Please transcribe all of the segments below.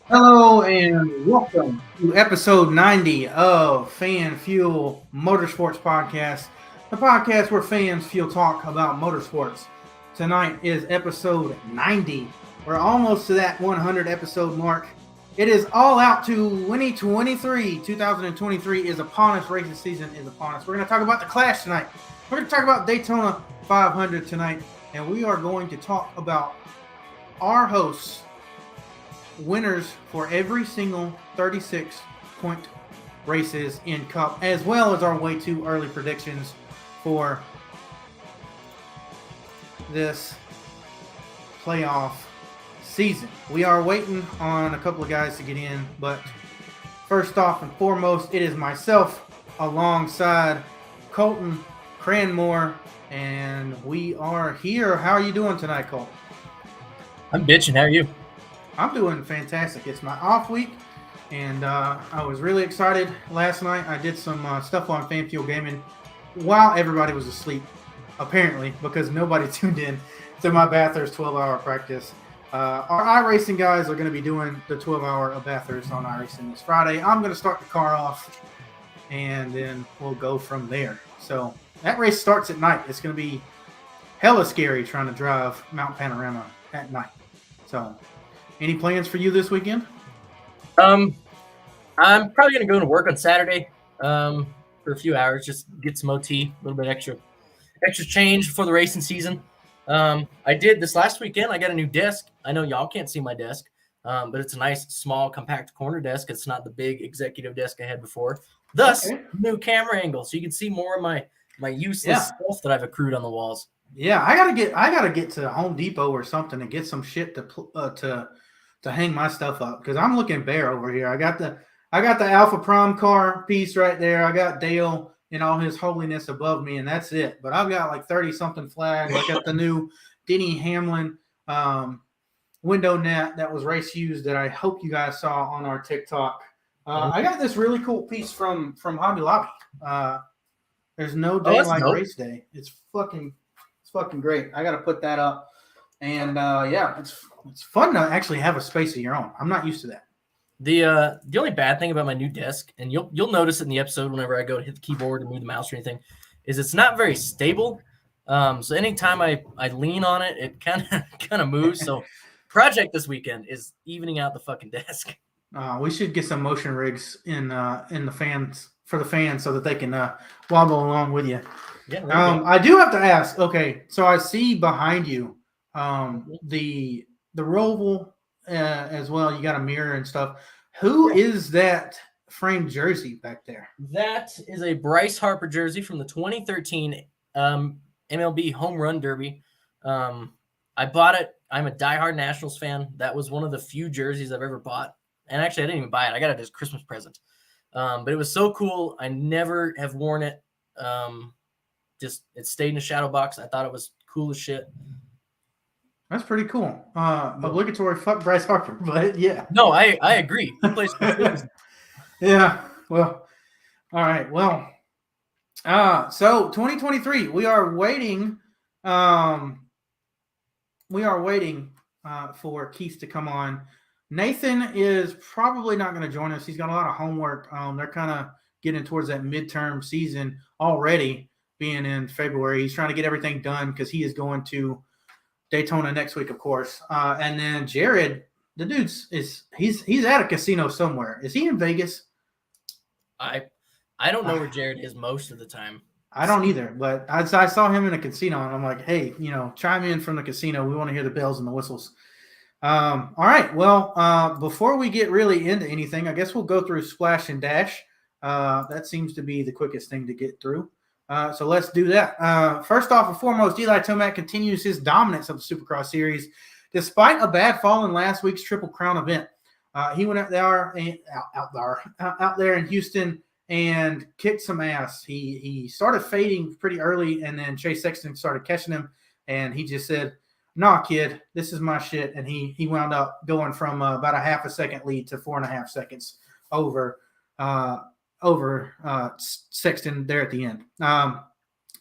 Hello and welcome to episode 90 of Fan Fuel Motorsports Podcast, the podcast where fans feel talk about motorsports. Tonight is episode 90. We're almost to that 100 episode mark. It is all out to 2023. 2023 is upon us. Racing season is upon us. We're going to talk about the Clash tonight. We're going to talk about Daytona 500 tonight, and we are going to talk about our hosts, winners for every single 36-point races in Cup, as well as our way too early predictions for this playoff season. We are waiting on a couple of guys to get in, but first off and foremost, it is myself alongside Colton Cranmore, and we are here. How are you doing tonight, Colton? I'm bitching. How are you? I'm doing fantastic. It's my off week, and I was really excited last night. I did some stuff on Fan Fuel Gaming while everybody was asleep, apparently, because nobody tuned in to my Bathurst 12-hour practice. Our iRacing guys are going to be doing the 12-hour of Bathurst on iRacing this Friday. I'm going to start the car off, and then we'll go from there. So that race starts at night. It's going to be hella scary trying to drive Mount Panorama at night. So any plans for you this weekend? I'm probably gonna go to work on Saturday for a few hours, just get some OT, a little bit extra change for the racing season. I did this last weekend. I got a new desk. I know y'all can't see my desk, but it's a nice, small, compact corner desk. It's not the big executive desk I had before. Thus, new camera angle, so you can see more of my useless stuff that I've accrued on the walls. Yeah, I gotta get to Home Depot or something and get some shit to hang my stuff up, because I'm looking bare over here. I got the Alpha Prom car piece right there. I got Dale in all his holiness above me, and that's it. But I've got like 30 something flags. I got the new Denny Hamlin window net that was race used that I hope you guys saw on our TikTok. I got this really cool piece from Hobby Lobby. There's no day like race day. It's fucking great. I got to put that up. And yeah, it's fun to actually have a space of your own. I'm not used to that. The only bad thing about my new desk, and you'll notice it in the episode whenever I go to hit the keyboard and move the mouse or anything, is it's not very stable. So anytime I lean on it, it kind of moves. So project this weekend is evening out the fucking desk. We should get some motion rigs in the fans for the fans so that they can wobble along with you. Yeah. I do have to ask. Okay, so I see behind you the Roval as well. You got a mirror and stuff. Who is that framed jersey back there? That is a Bryce Harper jersey from the 2013 MLB Home Run Derby. I bought it. I'm a diehard Nationals fan. That was one of the few jerseys I've ever bought. And actually, I didn't even buy it. I got it as a Christmas present. But it was so cool. I never have worn it. Just it stayed in a shadow box. I thought it was cool as shit. That's pretty cool. Obligatory fuck Bryce Harper, but yeah. No, I agree. He plays yeah. Well, all right. Well, so 2023, we are waiting. For Keith to come on. Nathan is probably not going to join us. He's got a lot of homework. They're kind of getting towards that midterm season already, being in February. He's trying to get everything done because he is going to Daytona next week, of course. And then Jared, the dude's he's at a casino somewhere. Is he in Vegas? I don't know where Jared is most of the time. I don't either, but I saw him in a casino, and I'm like, hey, chime in from the casino. We want to hear the bells and the whistles. All right. Well, before we get really into anything, I guess we'll go through Splash and Dash. That seems to be the quickest thing to get through. So let's do that. First off and foremost, Eli Tomac continues his dominance of the Supercross Series. Despite a bad fall in last week's Triple Crown event, he went out there in Houston and kicked some ass. He started fading pretty early, and then Chase Sexton started catching him, and he just said, "Nah, kid, this is my shit." And he wound up going from about a half a second lead to 4.5 seconds over Sexton there at the end.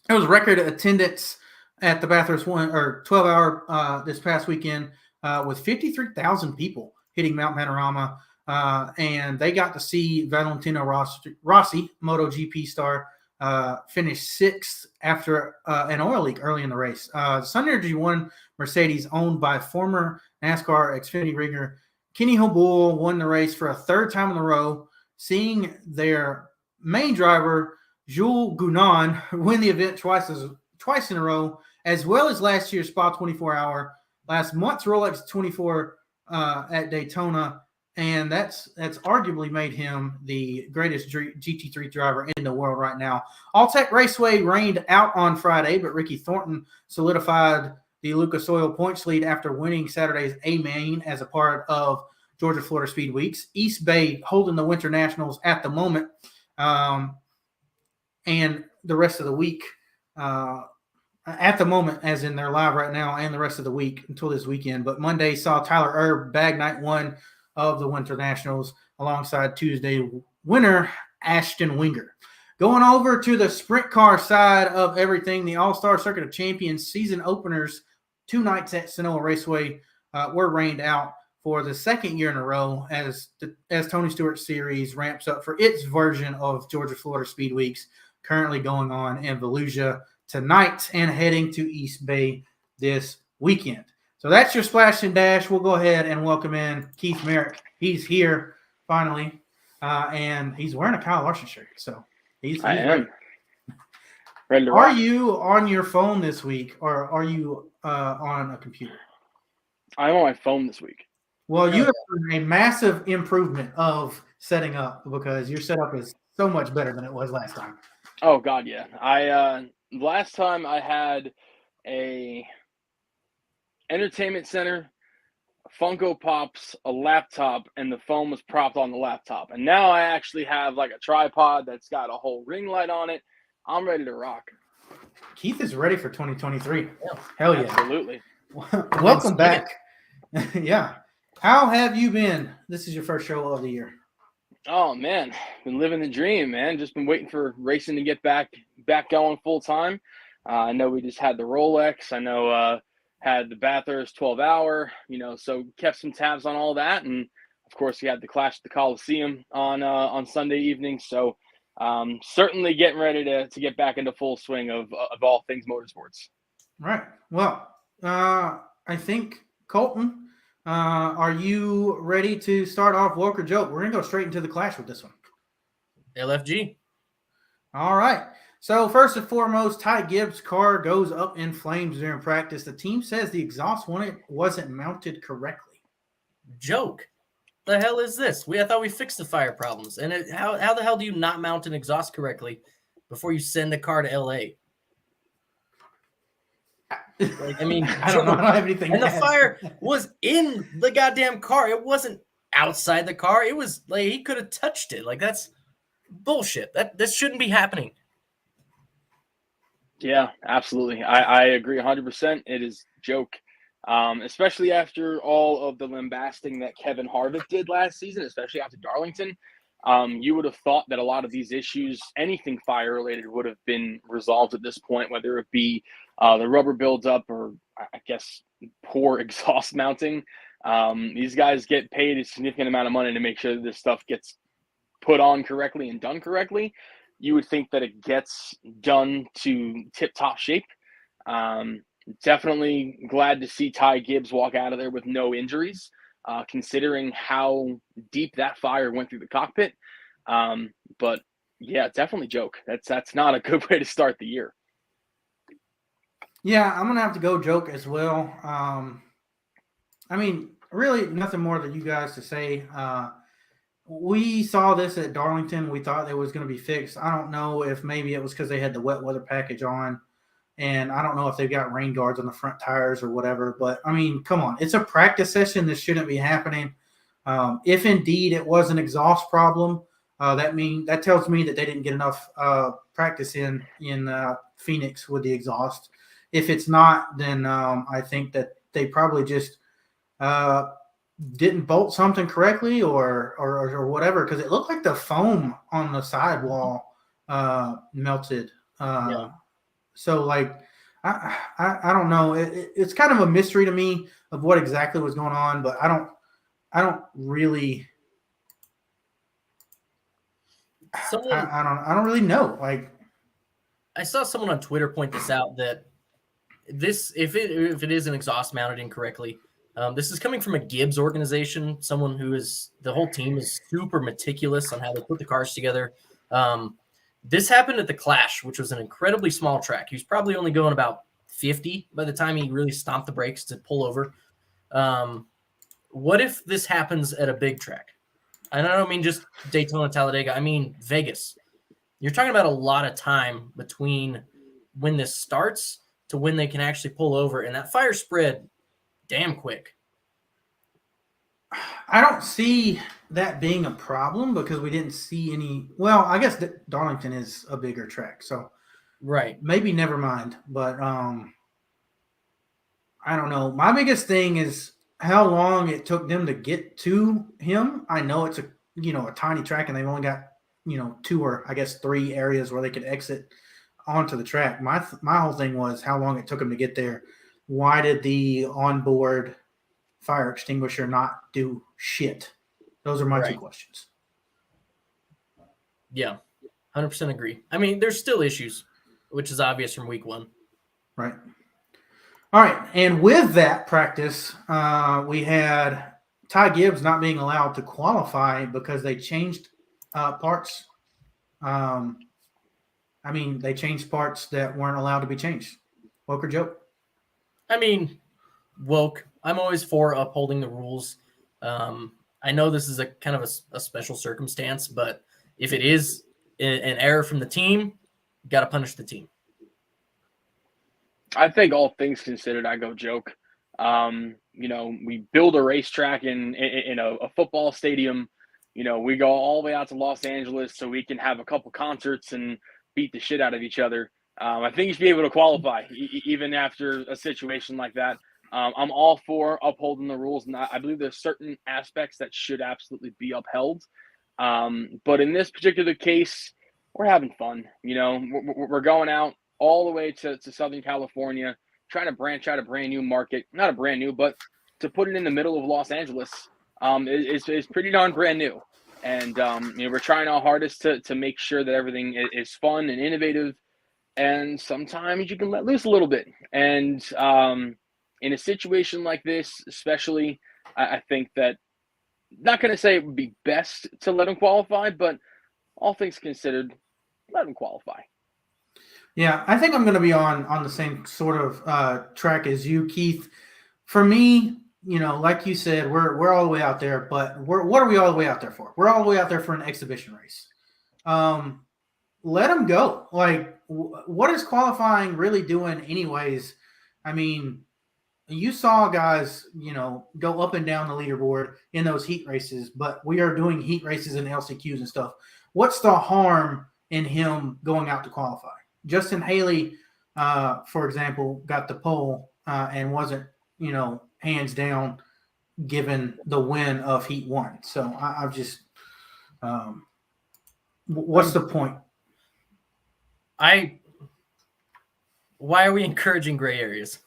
It was record attendance at the Bathurst 12-hour this past weekend with 53,000 people hitting Mount Panorama. And they got to see Valentino Rossi, MotoGP star, finish sixth after an oil leak early in the race. Sun Energy One Mercedes, owned by former NASCAR Xfinity ringer Kenny Habul, won the race for a third time in a row, seeing their main driver Jules Gounon win the event twice in a row, as well as last year's Spa 24 Hour, last month's Rolex 24 at Daytona. And that's arguably made him the greatest GT3 driver in the world right now. Alltech Raceway rained out on Friday, but Ricky Thornton solidified the Lucas Oil points lead after winning Saturday's A-Main as a part of Georgia-Florida Speed Weeks. East Bay holding the Winter Nationals at the moment, and the rest of the week. At the moment, as in they're live right now, and the rest of the week until this weekend. But Monday saw Tyler Erb bag night one of the Winter Nationals alongside Tuesday winner Ashton Winger. Going over to the sprint car side of everything, the All-Star Circuit of Champions season openers 2 nights at Sonoma Raceway were rained out for the second year in a row as Tony Stewart Series ramps up for its version of Georgia-Florida Speed Weeks, currently going on in Volusia tonight and heading to East Bay this weekend. So that's your Splash and Dash. We'll go ahead and welcome in Keith Marek. He's here finally, and he's wearing a Kyle Larson shirt. So he's ready. Ready to rock. Are rock. you on your phone this week, or are you on a computer? I'm on my phone this week. Well, you have a massive improvement of setting up because your setup is so much better than it was last time. Oh God, yeah. I last time I had a entertainment center, Funko Pops, a laptop, and the phone was propped on the laptop. And now I actually have like a tripod that's got a whole ring light on it. I'm ready to rock. Keith is ready for 2023. Yeah. Hell yeah. Absolutely. Welcome back. Yeah. How have you been? This is your first show of the year. Oh man, been living the dream, man. Just been waiting for racing to get back going full time. I know we just had the Rolex. I know had the Bathurst 12-hour. So kept some tabs on all that, and of course we had the Clash at the Coliseum on Sunday evening. So certainly getting ready to get back into full swing of all things motorsports. Right. Well, I think Colton. Are you ready to start off woke or joke? We're going to go straight into the Clash with this one. LFG. All right. So first and foremost, Ty Gibbs' car goes up in flames during practice. The team says the exhaust wasn't mounted correctly. Joke. The hell is this? I thought we fixed the fire problems. And how the hell do you not mount an exhaust correctly before you send the car to LA? I mean, I don't know. I don't have anything. And the fire was in the goddamn car. It wasn't outside the car. It was like he could have touched it. Like, that's bullshit. That shouldn't be happening. Yeah, absolutely. I agree 100%. It is a joke, especially after all of the lambasting that Kevin Harvick did last season, especially after Darlington. You would have thought that a lot of these issues, anything fire related, would have been resolved at this point, whether it be the rubber buildup or I guess poor exhaust mounting. These guys get paid a significant amount of money to make sure that this stuff gets put on correctly and done correctly. You would think that it gets done to tip-top shape. Definitely glad to see Ty Gibbs walk out of there with no injuries, considering how deep that fire went through the cockpit. But yeah, definitely joke. That's not a good way to start the year. Yeah, I'm going to have to go joke as well. I mean, really nothing more than you guys to say. We saw this at Darlington. We thought it was going to be fixed. I don't know if maybe it was because they had the wet weather package on, and I don't know if they've got rain guards on the front tires or whatever. But, I mean, come on. It's a practice session. This shouldn't be happening. If indeed it was an exhaust problem, that tells me that they didn't get enough practice in Phoenix with the exhaust. If it's not, then I think that they probably just didn't bolt something correctly or whatever, because it looked like the foam on the sidewall melted. Yeah. So, like, I don't know. It's kind of a mystery to me of what exactly was going on, but I don't I don't really. I don't really know. Like, I saw someone on Twitter point this out that this, if it is an exhaust mounted incorrectly, this is coming from a Gibbs organization, someone who is, the whole team is super meticulous on how they put the cars together. This happened at the Clash, which was an incredibly small track. He was probably only going about 50 by the time he really stomped the brakes to pull over. What if this happens at a big track? And I don't mean just Daytona, Talladega. I mean Vegas. You're talking about a lot of time between when this starts to when they can actually pull over, and that fire spread damn quick. I don't see that being a problem because we didn't see any. Well, I guess Darlington is a bigger track, so right. Maybe never mind. But I don't know. My biggest thing is how long it took them to get to him. I know it's a tiny track, and they've only got 2 or I guess 3 areas where they could exit onto the track. My whole thing was how long it took them to get there. Why did the onboard fire extinguisher not do shit? Those are my 2 questions. Yeah, 100% agree. I mean, there's still issues, which is obvious from week 1. Right. All right, and with that practice, we had Ty Gibbs not being allowed to qualify because they changed parts. They changed parts that weren't allowed to be changed. Woke or joke? I mean, woke. I'm always for upholding the rules. I know this is a kind of a special circumstance, but if it is an error from the team, you got to punish the team. I think all things considered, I go joke. We build a racetrack in a football stadium. We go all the way out to Los Angeles so we can have a couple concerts and beat the shit out of each other. I think you should be able to qualify even after a situation like that. I'm all for upholding the rules, and I believe there's certain aspects that should absolutely be upheld. But in this particular case, we're having fun. We're going out all the way to Southern California, trying to branch out a brand new market. Not a brand new, but to put it in the middle of Los Angeles is pretty darn brand new. And we're trying our hardest to make sure that everything is fun and innovative. And sometimes you can let loose a little bit. And in a situation like this, especially, I think that, not going to say it would be best to let them qualify, but all things considered, let them qualify. Yeah, I think I'm going to be on the same sort of track as you, Keith. For me, like you said, we're all the way out there, but what are we all the way out there for? We're all the way out there for an exhibition race. Let them go. Like, what is qualifying really doing anyways? I mean, you saw guys, go up and down the leaderboard in those heat races, but we are doing heat races and LCQs and stuff. What's the harm in him going out to qualify? Justin Haley, for example, got the pole and wasn't, hands down given the win of Heat 1. So I've just what's the point? Why are we encouraging gray areas?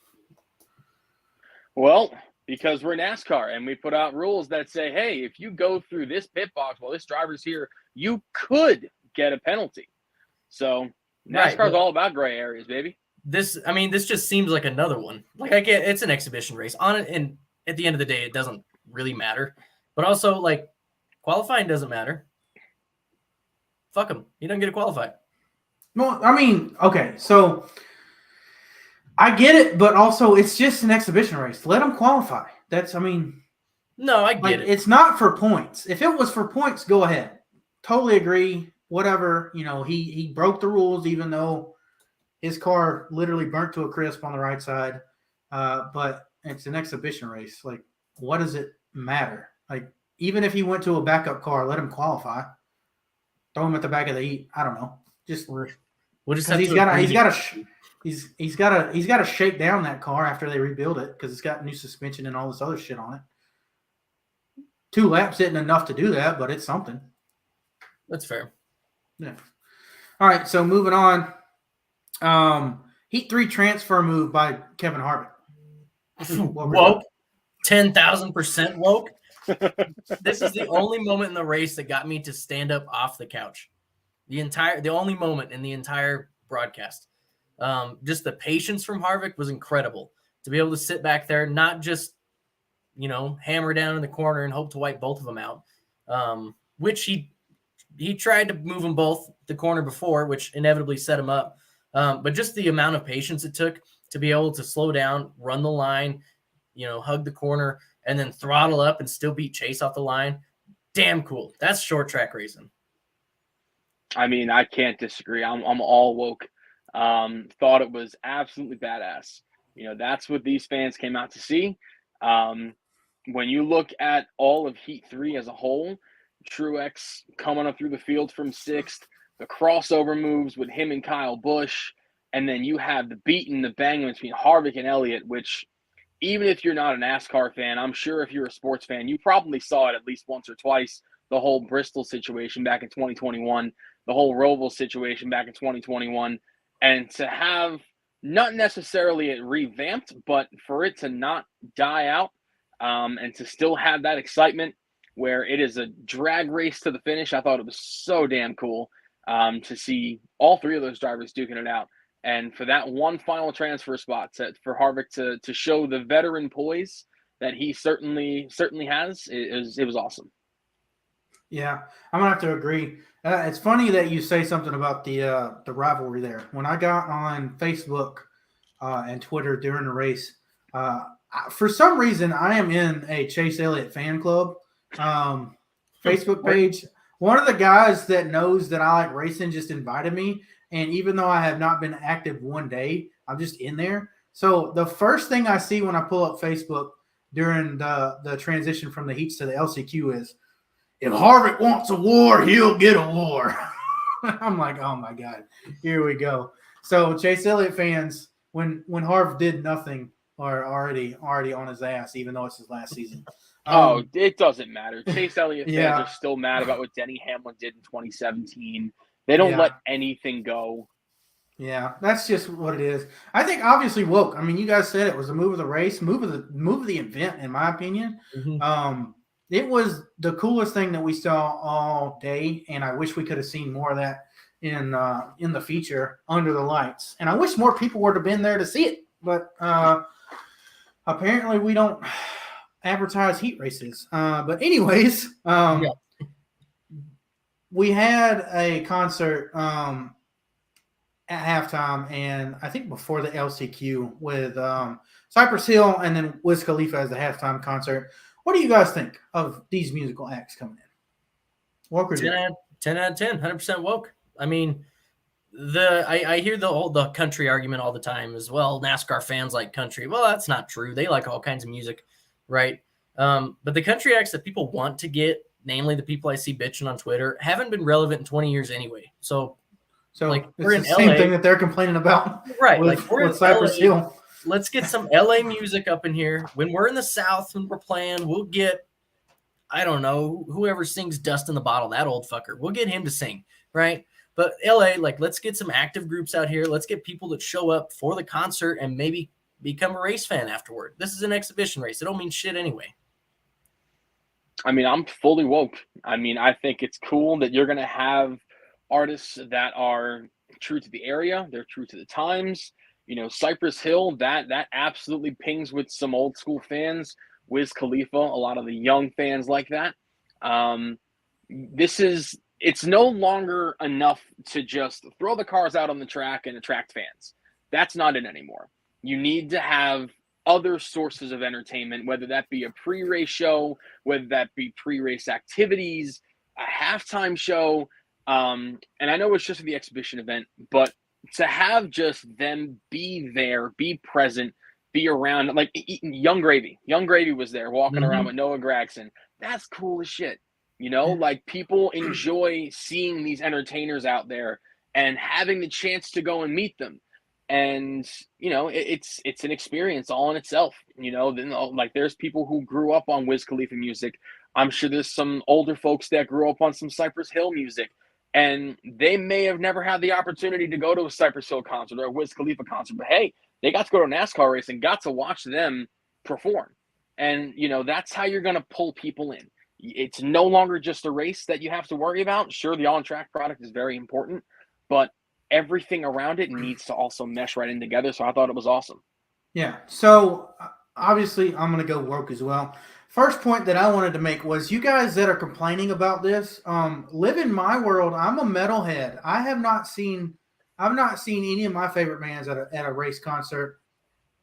Well, because we're NASCAR and we put out rules that say, hey, if you go through this pit box while this driver's here, you could get a penalty. So NASCAR's all about gray areas, baby. This just seems like another one. Like, I get it's an exhibition race on it, and at the end of the day, it doesn't really matter. But also, like, qualifying doesn't matter. Fuck him. He doesn't get to qualify. Well, okay, so I get it, but also it's just an exhibition race. Let them qualify. No, I get it. It's not for points. If it was for points, go ahead. Totally agree. Whatever. He broke the rules, even though his car literally burnt to a crisp on the right side. But it's an exhibition race. Like, what does it matter? Like, even if he went to a backup car, let him qualify. Throw him at the back of the heat. I don't know. We'll just have he's got to shake down that car after they rebuild it because it's got new suspension and all this other shit on it. 2 laps isn't enough to do that, but it's something. That's fair. Yeah. All right, so moving on. Heat 3 transfer move by Kevin Harvick. Woke. 10,000% woke. This is the only moment in the race that got me to stand up off the couch. The only moment in the entire broadcast. Just the patience from Harvick was incredible. To be able to sit back there, not just, hammer down in the corner and hope to wipe both of them out, which he tried to move them both the corner before, which inevitably set him up. But just the amount of patience it took to be able to slow down, run the line, hug the corner, and then throttle up and still beat Chase off the line. Damn cool. That's short track racing. I mean, I can't disagree. I'm all woke. Thought it was absolutely badass. That's what these fans came out to see. When you look at all of Heat 3 as a whole, Truex coming up through the field from 6th, the crossover moves with him and Kyle Busch, and then you have the beating, the banging between Harvick and Elliott, which even if you're not a NASCAR fan, I'm sure if you're a sports fan, you probably saw it at least once or twice, the whole Bristol situation back in 2021, the whole Roval situation back in 2021, and to have not necessarily it revamped, but for it to not die out and to still have that excitement where it is a drag race to the finish. I thought it was so damn cool to see all three of those drivers duking it out. And for that one final transfer spot for Harvick to show the veteran poise that he certainly has, it was awesome. Yeah, I'm gonna have to agree. It's funny that you say something about the rivalry there. When I got on Facebook and Twitter during the race, for some reason I am in a Chase Elliott fan club Facebook page. One of the guys that knows that I like racing just invited me, and even though I have not been active one day, I'm just in there. So the first thing I see when I pull up Facebook during the transition from the heats to the LCQ is, if Harvick wants a war, he'll get a war. I'm like, oh my God, here we go. So Chase Elliott fans, when Harv did nothing, are already on his ass, even though it's his last season. It doesn't matter. Chase Elliott fans are still mad about what Denny Hamlin did in 2017. They don't let anything go. Yeah, that's just what it is. I think obviously woke. I mean, you guys said it was a move of the race, move of the event, in my opinion. Mm-hmm. It was the coolest thing that we saw all day, and I wish we could have seen more of that in the feature under the lights. And I wish more people would have been there to see it, but apparently we don't advertise heat races. But anyways, we had a concert at halftime, and I think before the LCQ with Cypress Hill and then Wiz Khalifa as the halftime concert. What do you guys think of these musical acts coming in? Woke or 10 out of 10, 100% woke. I mean, I hear the country argument all the time as well. NASCAR fans like country. Well, that's not true. They like all kinds of music, right? But the country acts that people want to get, namely the people I see bitching on Twitter, haven't been relevant in 20 years anyway. So like we're in the same thing that they're complaining about, right? With Cypress Hill. Let's get some LA music up in here. When we're in the South and we're playing, we'll get, I don't know, whoever sings Dust in the Bottle, that old fucker. We'll get him to sing, right? But LA, let's get some active groups out here. Let's get people that show up for the concert and maybe become a race fan afterward. This is an exhibition race. It don't mean shit anyway. I mean, I'm fully woke. I mean, I think it's cool that you're going to have artists that are true to the area. They're true to the times. Cypress Hill, that absolutely pings with some old school fans. Wiz Khalifa, a lot of the young fans like that. It's no longer enough to just throw the cars out on the track and attract fans. That's not it anymore. You need to have other sources of entertainment, whether that be a pre-race show, whether that be pre-race activities, a halftime show. And I know it's just the exhibition event, but to have just them be there, be present, be around, like Young Gravy. Young Gravy was there walking around with Noah Gragson. That's cool as shit. Like people enjoy seeing these entertainers out there and having the chance to go and meet them. And, it's an experience all in itself. Like there's people who grew up on Wiz Khalifa music. I'm sure there's some older folks that grew up on some Cypress Hill music. And they may have never had the opportunity to go to a Cypress Hill concert or a Wiz Khalifa concert. But, hey, they got to go to a NASCAR race and got to watch them perform. And, that's how you're going to pull people in. It's no longer just a race that you have to worry about. Sure, the on-track product is very important, but everything around it needs to also mesh right in together. So I thought it was awesome. Yeah. So obviously, I'm going to go woke as well. First point that I wanted to make was you guys that are complaining about this, live in my world. I'm a metalhead. I've not seen any of my favorite bands at a race concert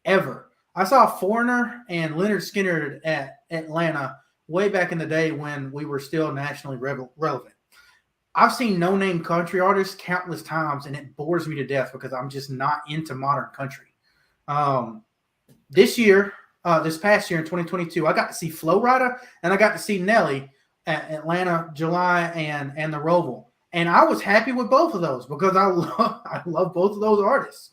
ever. I saw Foreigner and Leonard Skinner at Atlanta way back in the day when we were still nationally relevant. I've seen no-name country artists countless times, and it bores me to death because I'm just not into modern country. This past year in 2022, I got to see Flo Rida and I got to see Nelly at Atlanta, July, and the Roval. And I was happy with both of those because I love both of those artists.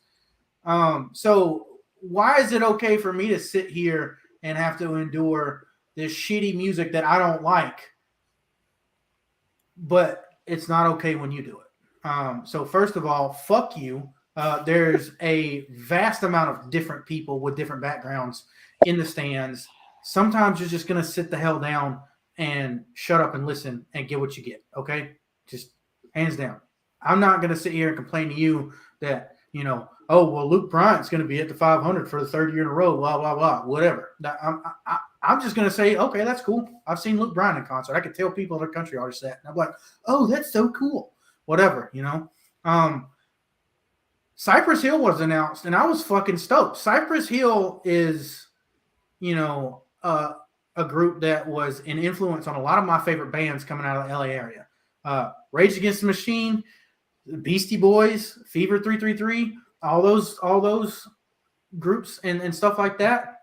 So why is it okay for me to sit here and have to endure this shitty music that I don't like, but it's not okay when you do it? So first of all, fuck you. There's a vast amount of different people with different backgrounds in the stands. Sometimes you're just going to sit the hell down and shut up and listen and get what you get. Okay. Just hands down. I'm not going to sit here and complain to you that, oh, well, Luke Bryant's going to be at the 500 for the third year in a row, blah, blah, blah, whatever. I'm just going to say, okay, that's cool. I've seen Luke Bryant in concert. I could tell people that are country artists that. And I'm like, oh, that's so cool. Whatever, Cypress Hill was announced, and I was fucking stoked. Cypress Hill is, a group that was an influence on a lot of my favorite bands coming out of the LA area. Rage Against the Machine, Beastie Boys, Fever 333, all those groups and stuff like that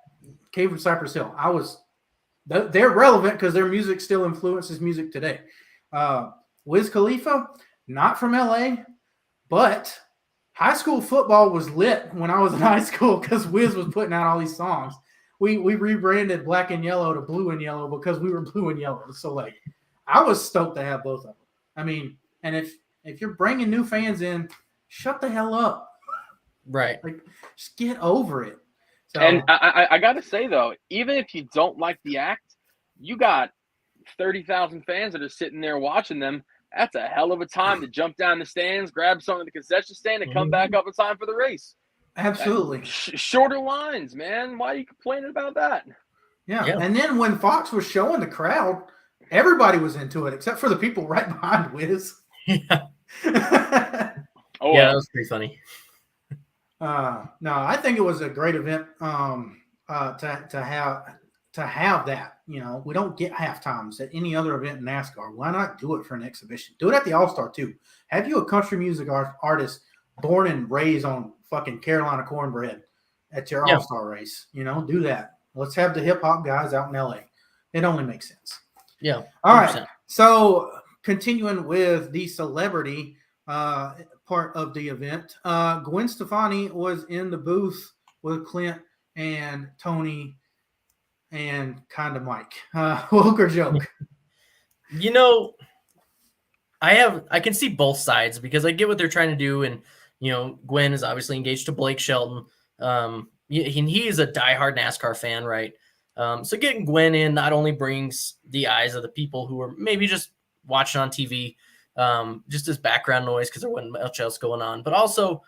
came from Cypress Hill. They're relevant because their music still influences music today. Wiz Khalifa, not from LA, but high school football was lit when I was in high school because Wiz was putting out all these songs. We rebranded Black and Yellow to Blue and Yellow because we were blue and yellow. So I was stoked to have both of them. I mean, and if you're bringing new fans in, shut the hell up. Right. Just get over it. So, and I got to say, though, even if you don't like the act, you got 30,000 fans that are sitting there watching them. That's a hell of a time to jump down the stands, grab something at the concession stand, and come back up in time for the race. Absolutely. Shorter lines, man. Why are you complaining about that? Yeah. And then when Fox was showing the crowd, everybody was into it except for the people right behind Wiz. Yeah. That was pretty funny. No, I think it was a great event to have that. We don't get half times at any other event in NASCAR. Why not do it for an exhibition? Do it at the All-Star too. Have you a country music artist born and raised on fucking Carolina cornbread at your All-Star race? Do that. Let's have the hip hop guys out in LA. It only makes sense. Yeah. 100%. All right. So continuing with the celebrity part of the event, Gwen Stefani was in the booth with Clint and Tony and kind of Mike. Woke or joke? I can see both sides because I get what they're trying to do, and Gwen is obviously engaged to Blake Shelton. He is a diehard NASCAR fan, right? So getting Gwen in not only brings the eyes of the people who are maybe just watching on TV, just as background noise because there wasn't much else going on, but also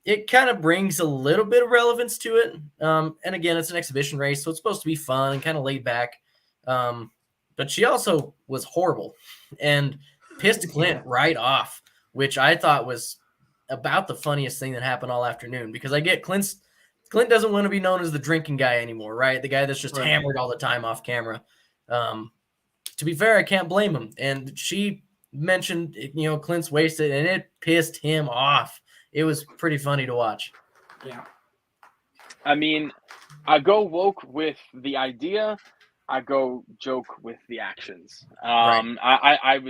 it kind of brings a little bit of relevance to it. And again, it's an exhibition race, so it's supposed to be fun and kind of laid back. But she also was horrible and pissed Clint right off, which I thought was about the funniest thing that happened all afternoon, because I get Clint doesn't want to be known as the drinking guy anymore, right? The guy that's just hammered all the time off camera. To be fair, I can't blame him. And she mentioned, Clint's wasted, and it pissed him off. It was pretty funny to watch. Yeah. I mean, I go woke with the idea. I go joke with the actions. I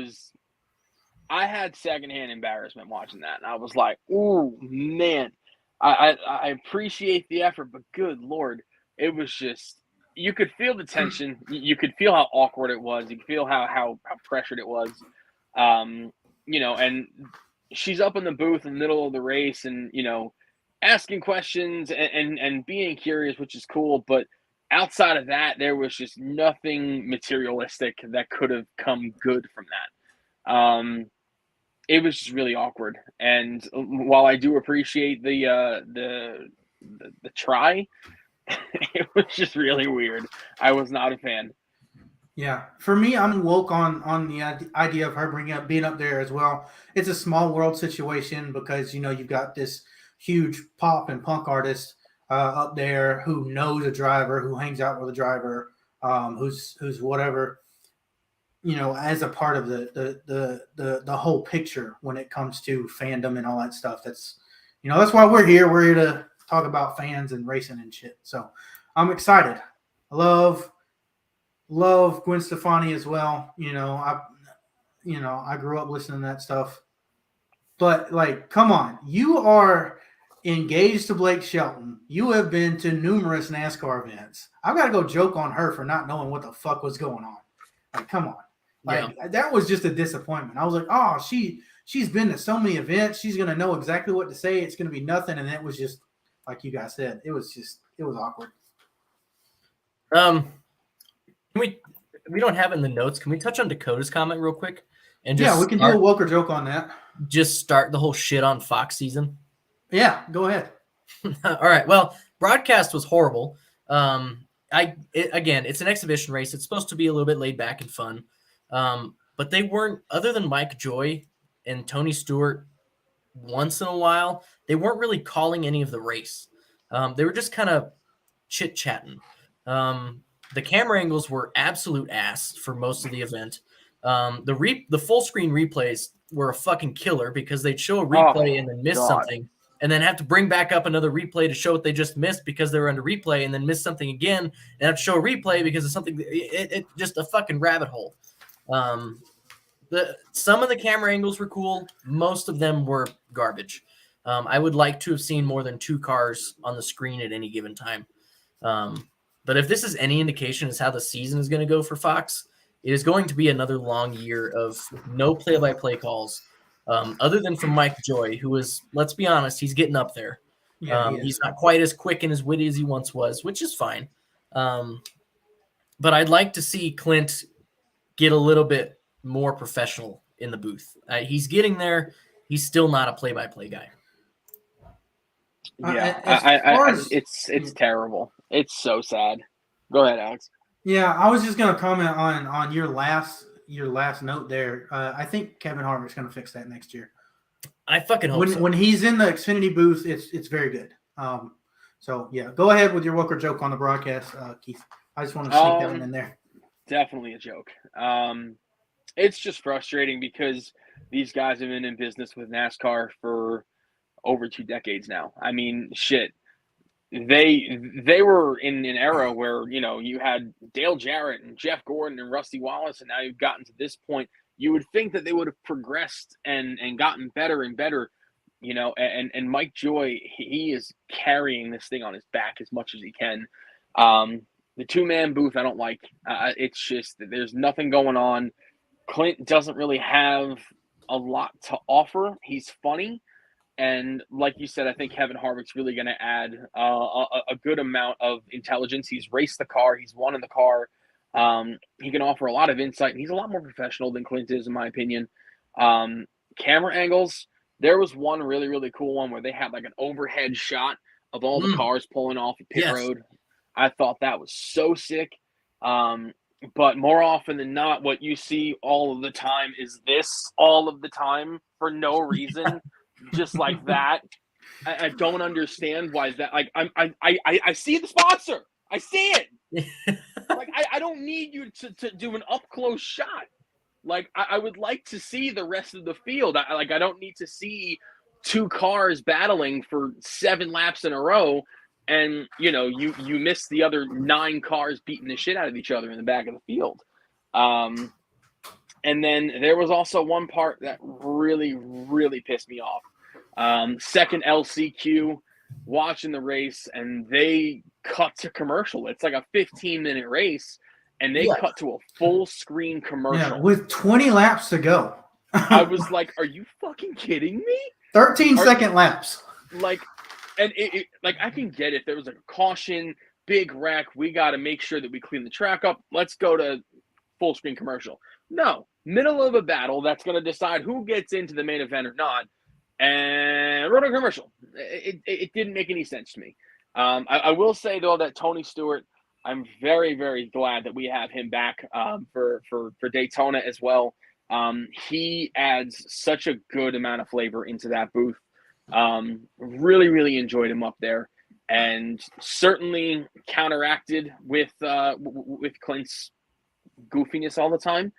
had secondhand embarrassment watching that, and I was like, "Ooh, man!" I appreciate the effort, but good Lord, it was just, you could feel the tension. You could feel how awkward it was. You could feel how pressured it was. And she's up in the booth in the middle of the race, and asking questions and being curious, which is cool. But outside of that, there was just nothing materialistic that could have come good from that. It was just really awkward. And while I do appreciate the try, it was just really weird. I was not a fan. Yeah, for me, I'm woke on the idea of her being up there as well. It's a small world situation because you've got this huge pop and punk artist up there who knows a driver, who hangs out with a driver, who's whatever, as a part of the whole picture when it comes to fandom and all that stuff. That's why we're here. We're here to talk about fans and racing and shit. So I'm excited. I love Gwen Stefani as well. I grew up listening to that stuff. But come on, you are engaged to Blake Shelton. You have been to numerous NASCAR events. I've got to go joke on her for not knowing what the fuck was going on. Come on. That was just a disappointment. I was like, oh, she's been to so many events. She's gonna know exactly what to say. It's gonna be nothing. And it was just like you guys said, it was awkward. We don't have it in the notes. Can we touch on Dakota's comment real quick? And we can do a Welker joke on that. Just start the whole shit on Fox season. Yeah, go ahead. All right. Well, broadcast was horrible. Again, it's an exhibition race. It's supposed to be a little bit laid back and fun. But they weren't, other than Mike Joy and Tony Stewart once in a while, they weren't really calling any of the race. They were just kind of chit-chatting. The camera angles were absolute ass for most of the event. The full screen replays were a fucking killer because they'd show a replay and then miss something, and then have to bring back up another replay to show what they just missed because they were under replay, and then miss something again and have to show a replay because of something. It just a fucking rabbit hole. Some of the camera angles were cool. Most of them were garbage. I would like to have seen more than 2 cars on the screen at any given time. But if this is any indication as how the season is going to go for Fox, it is going to be another long year of no play-by-play calls, other than from Mike Joy, who is, let's be honest, he's getting up there. Yeah, he's not quite as quick and as witty as he once was, which is fine. But I'd like to see Clint get a little bit more professional in the booth. He's getting there. He's still not a play-by-play guy. Yeah, it's terrible. It's so sad. Go ahead, Alex. Yeah, I was just going to comment on your last note there. I think Kevin Harvick's going to fix that next year. I fucking hope so. When he's in the Xfinity booth, it's very good. So yeah, go ahead with your Welker joke on the broadcast, Keith. I just want to sneak that one in there. Definitely a joke. It's just frustrating because these guys have been in business with NASCAR for over 2 decades now. I mean, shit. They were in an era where, you had Dale Jarrett and Jeff Gordon and Rusty Wallace, and now you've gotten to this point. You would think that they would have progressed and gotten better and better, and Mike Joy, he is carrying this thing on his back as much as he can. The 2-man booth, I don't like. It's just that there's nothing going on. Clint doesn't really have a lot to offer. He's funny. And like you said, I think Kevin Harvick's really going to add a good amount of intelligence. He's raced the car. He's won in the car. He can offer a lot of insight. And he's a lot more professional than Clint is, in my opinion. Camera angles. There was one really, really cool one where they had like an overhead shot of all the cars pulling off of pit road. I thought that was so sick. But more often than not, what you see all of the time is this all of the time for no reason. Just like that. I don't understand why that. Like I see the sponsor. I see it. Like I don't need you to do an up close shot. Like I would like to see the rest of the field. I don't need to see 2 cars battling for 7 laps in a row, and you miss the other 9 cars beating the shit out of each other in the back of the field. And then there was also one part that really, really pissed me off. Second LCQ, watching the race, and they cut to commercial. It's like a 15-minute race, and they cut to a full-screen commercial. Yeah, with 20 laps to go. I was like, are you fucking kidding me? 13-second laps. Like, and it I can get it. There was a caution. big wreck. We got to make sure that we clean the track up. Let's go to full screen commercial. No, middle of a battle that's going to decide who gets into the main event or not. And run a commercial. It didn't make any sense to me. I will say, though, that Tony Stewart, I'm very, very glad that we have him back for Daytona as well. He adds such a good amount of flavor into that booth. Really, really enjoyed him up there, and certainly counteracted with Clint's goofiness all the time.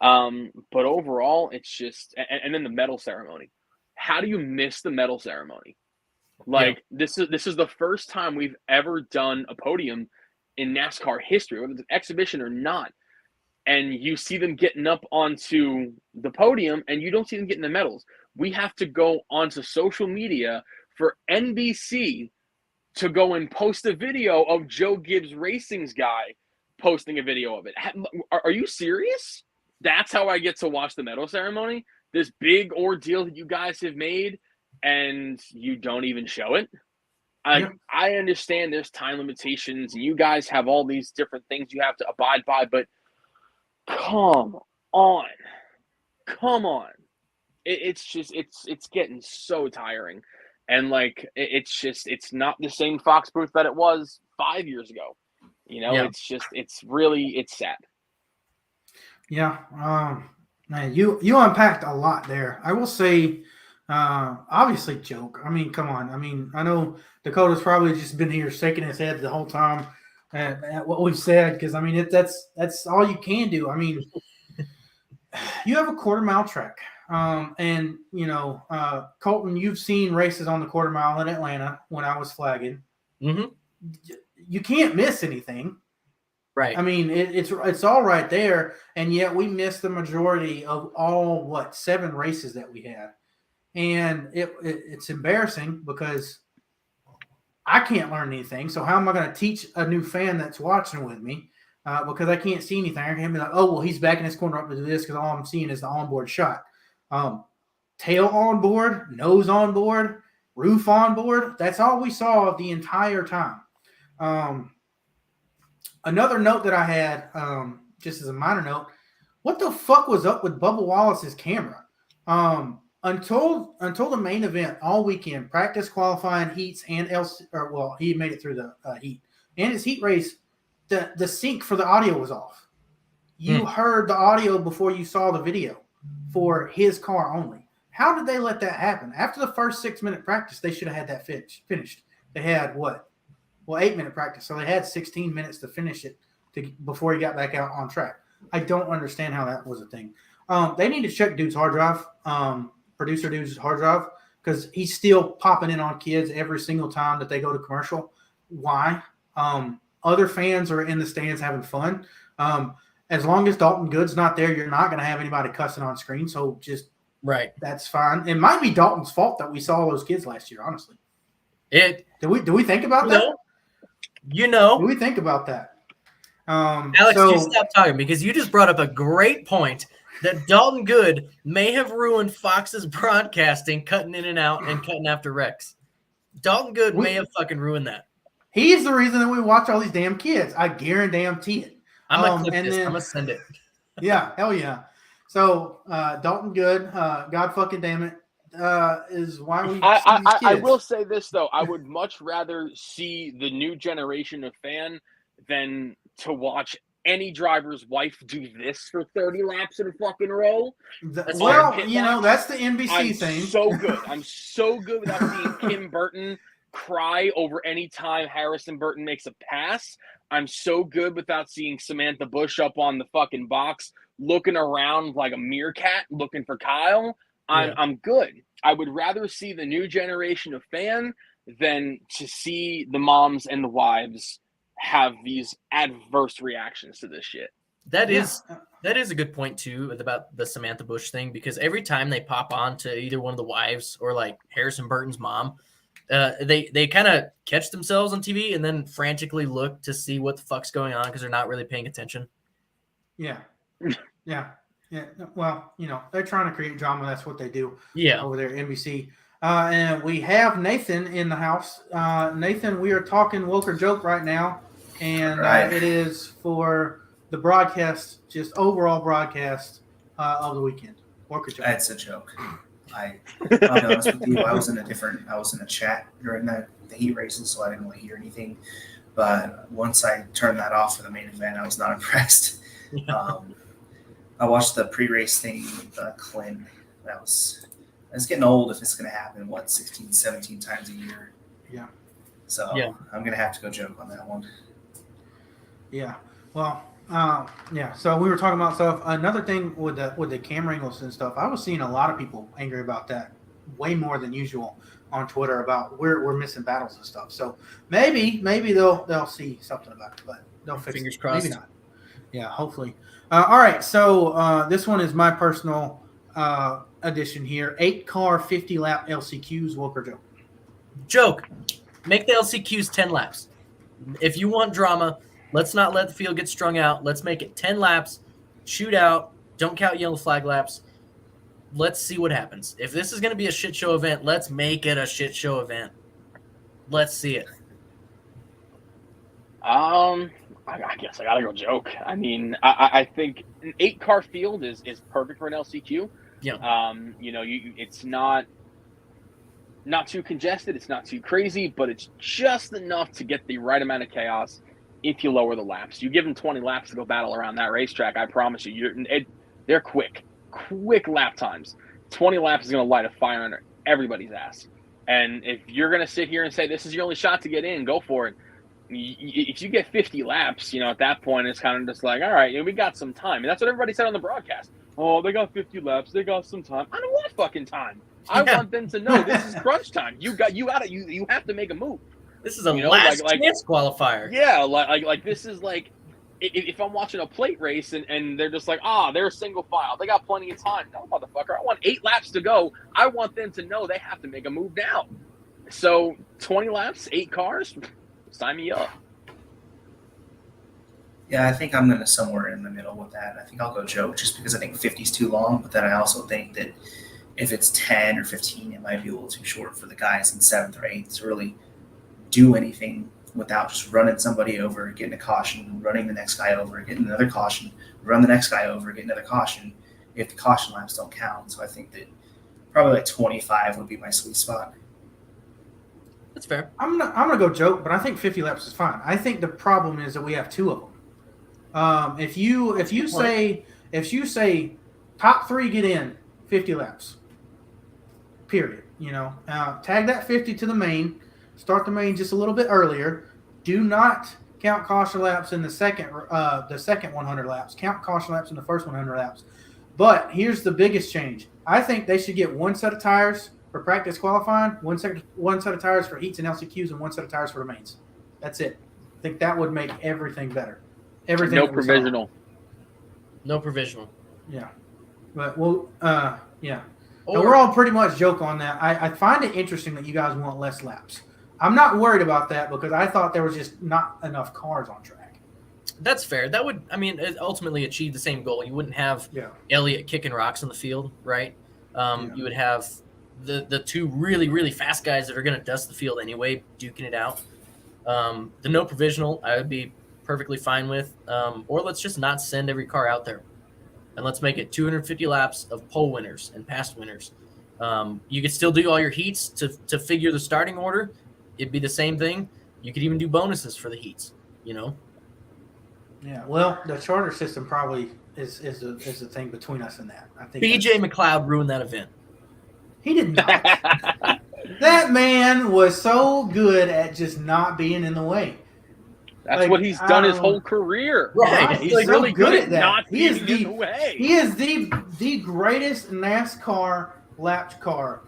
But overall, it's just and then the medal ceremony. How do you miss the medal ceremony? Like this is the first time we've ever done a podium in NASCAR history, whether it's an exhibition or not. And you see them getting up onto the podium and you don't see them getting the medals. We have to go onto social media for NBC to go and post a video of Joe Gibbs Racing's guy posting a video of it. Are you serious? That's how I get to watch the medal ceremony? This big ordeal that you guys have made, and you don't even show it? I understand there's time limitations, and you guys have all these different things you have to abide by, but come on. It's getting so tiring. And it's not the same Fox booth that it was 5 years ago. It's sad. Yeah. Man, you unpacked a lot there. I will say, obviously joke. I mean, come on. I mean, I know Dakota's probably just been here shaking his head the whole time at what we've said, because I mean that's all you can do. I mean, you have a quarter-mile track, and Colton, you've seen races on the quarter-mile in Atlanta when I was flagging. Mm-hmm. You can't miss anything. Right. I mean, it's all right there, and yet we missed the majority of all 7 races that we had, and it's embarrassing because I can't learn anything. So how am I going to teach a new fan that's watching with me because I can't see anything? I can't be like, oh well, he's backing his corner up to do this because all I'm seeing is the onboard shot. Tail on board, nose on board, roof on board. That's all we saw the entire time. Another note that I had, just as a minor note, what the fuck was up with Bubba Wallace's camera? Until the main event all weekend, practice, qualifying, heats, and he made it through the heat. And his heat race, the sync for the audio was off. You heard the audio before you saw the video for his car only. How did they let that happen? After the first 6-minute practice, they should have had that finished. They had 8-minute practice, so they had 16 minutes to finish it before he got back out on track. I don't understand how that was a thing. They need to check dude's hard drive, producer dude's hard drive, because he's still popping in on kids every single time that they go to commercial. Why? Other fans are in the stands having fun. As long as Dalton Good's not there, you're not going to have anybody cussing on screen, so just that's fine. It might be Dalton's fault that we saw those kids last year, honestly. Do we think about that? Do we think about that? Alex, you stop talking because you just brought up a great point that Dalton Good may have ruined Fox's broadcasting, cutting in and out and cutting after wrecks. Dalton Good may have fucking ruined that. He's the reason that we watch all these damn kids. I guarantee it. I'm going to clip this. I'm going to send it. Yeah, hell yeah. So, Dalton Good, God fucking damn it, is why we I will say this, though. I would much rather see the new generation of fan than to watch any driver's wife do this for 30 laps in a fucking row. That's the NBC thing. I'm so good without seeing Kim Burton cry over any time Harrison Burton makes a pass. I'm so good without seeing Samantha Bush up on the fucking box looking around like a meerkat looking for Kyle. I'm good. I would rather see the new generation of fan than to see the moms and the wives have these adverse reactions to this shit. That is a good point too about the Samantha Bush thing, because every time they pop on to either one of the wives or like Harrison Burton's mom, they kind of catch themselves on TV and then frantically look to see what the fuck's going on because they're not really paying attention. Yeah. Well, they're trying to create drama. That's what they do. Over there at NBC. And we have Nathan in the house. Nathan, we are talking woke or joke right now. and Right. it is for the broadcast, just overall broadcast of the weekend. Work or joke? It's a joke. I'll be honest with you. I was in a chat during the heat races, so I didn't really hear anything. But once I turned that off for the main event, I was not impressed. I watched the pre-race thing with Clint. It's getting old if it's going to happen, 16, 17 times a year. Yeah. So I'm going to have to go joke on that one. Yeah. Well, yeah. So we were talking about stuff. Another thing with the camera angles and stuff, I was seeing a lot of people angry about that, way more than usual on Twitter about we're missing battles and stuff. So maybe they'll see something about it, but they'll fix Fingers it. crossed. Maybe not. Yeah, hopefully. All right. So this one is my personal addition here. 8-car 50-lap LCQs. Work or joke? Joke. Make the LCQs 10 laps. If you want drama, let's not let the field get strung out. Let's make it 10 laps, shoot out, don't count yellow flag laps. Let's see what happens. If this is going to be a shit show event, let's make it a shit show event. Let's see it. I guess I gotta go joke. I mean, I think an 8-car field is perfect for an LCQ. Yeah. It's not too congested, it's not too crazy, but it's just enough to get the right amount of chaos if you lower the laps. You give them 20 laps to go battle around that racetrack, I promise you, they're quick lap times. 20 laps is going to light a fire under everybody's ass. And if you're going to sit here and say this is your only shot to get in, go for it. If you get 50 laps, at that point, it's kind of just like, all right, we got some time. And that's what everybody said on the broadcast. Oh, they got 50 laps. They got some time. I don't want fucking time. I want them to know this is crunch time. You have to make a move. This is a last chance qualifier. Yeah, like this is like if I'm watching a plate race and they're just like, they're single file. They got plenty of time. No, motherfucker. I want 8 laps to go. I want them to know they have to make a move now. So 20 laps, 8 cars, sign me up. Yeah, I think I'm going to somewhere in the middle with that. I think I'll go joke just because I think 50 is too long. But then I also think that if it's 10 or 15, it might be a little too short for the guys in 7th or 8th to really do anything without just running somebody over, getting a caution, running the next guy over, getting another caution, run the next guy over, get another caution, if the caution laps don't count. So I think that probably like 25 would be my sweet spot. That's fair. I'm gonna go joke, but I think 50 laps is fine. I think the problem is that we have 2 of them. If you say top 3 get in 50 laps, period. Tag that 50 to the main. Start the main just a little bit earlier. Do not count caution laps in the second 100 laps. Count caution laps in the first 100 laps. But here's the biggest change. I think they should get 1 set of tires for practice qualifying, one set of tires for heats and LCQs, and 1 set of tires for the mains. That's it. I think that would make everything better. Everything. No provisional. No provisional. Yeah. But yeah. So we're all pretty much joke on that. I find it interesting that you guys want less laps. I'm not worried about that because I thought there was just not enough cars on track. That's fair. That would, ultimately achieve the same goal. You wouldn't have Elliott kicking rocks in the field, right? You would have the 2 really, really fast guys that are going to dust the field anyway, duking it out. The no provisional, I would be perfectly fine with. Or let's just not send every car out there. And let's make it 250 laps of pole winners and past winners. You could still do all your heats to figure the starting order. It'd be the same thing. You could even do bonuses for the heats, Yeah, well, the charter system probably is the thing between us and that. I think BJ McLeod ruined that event. He did not. That man was so good at just not being in the way. That's what he's done his whole career. Right. He's really good at that. Not being in the way. He is the greatest NASCAR lapped car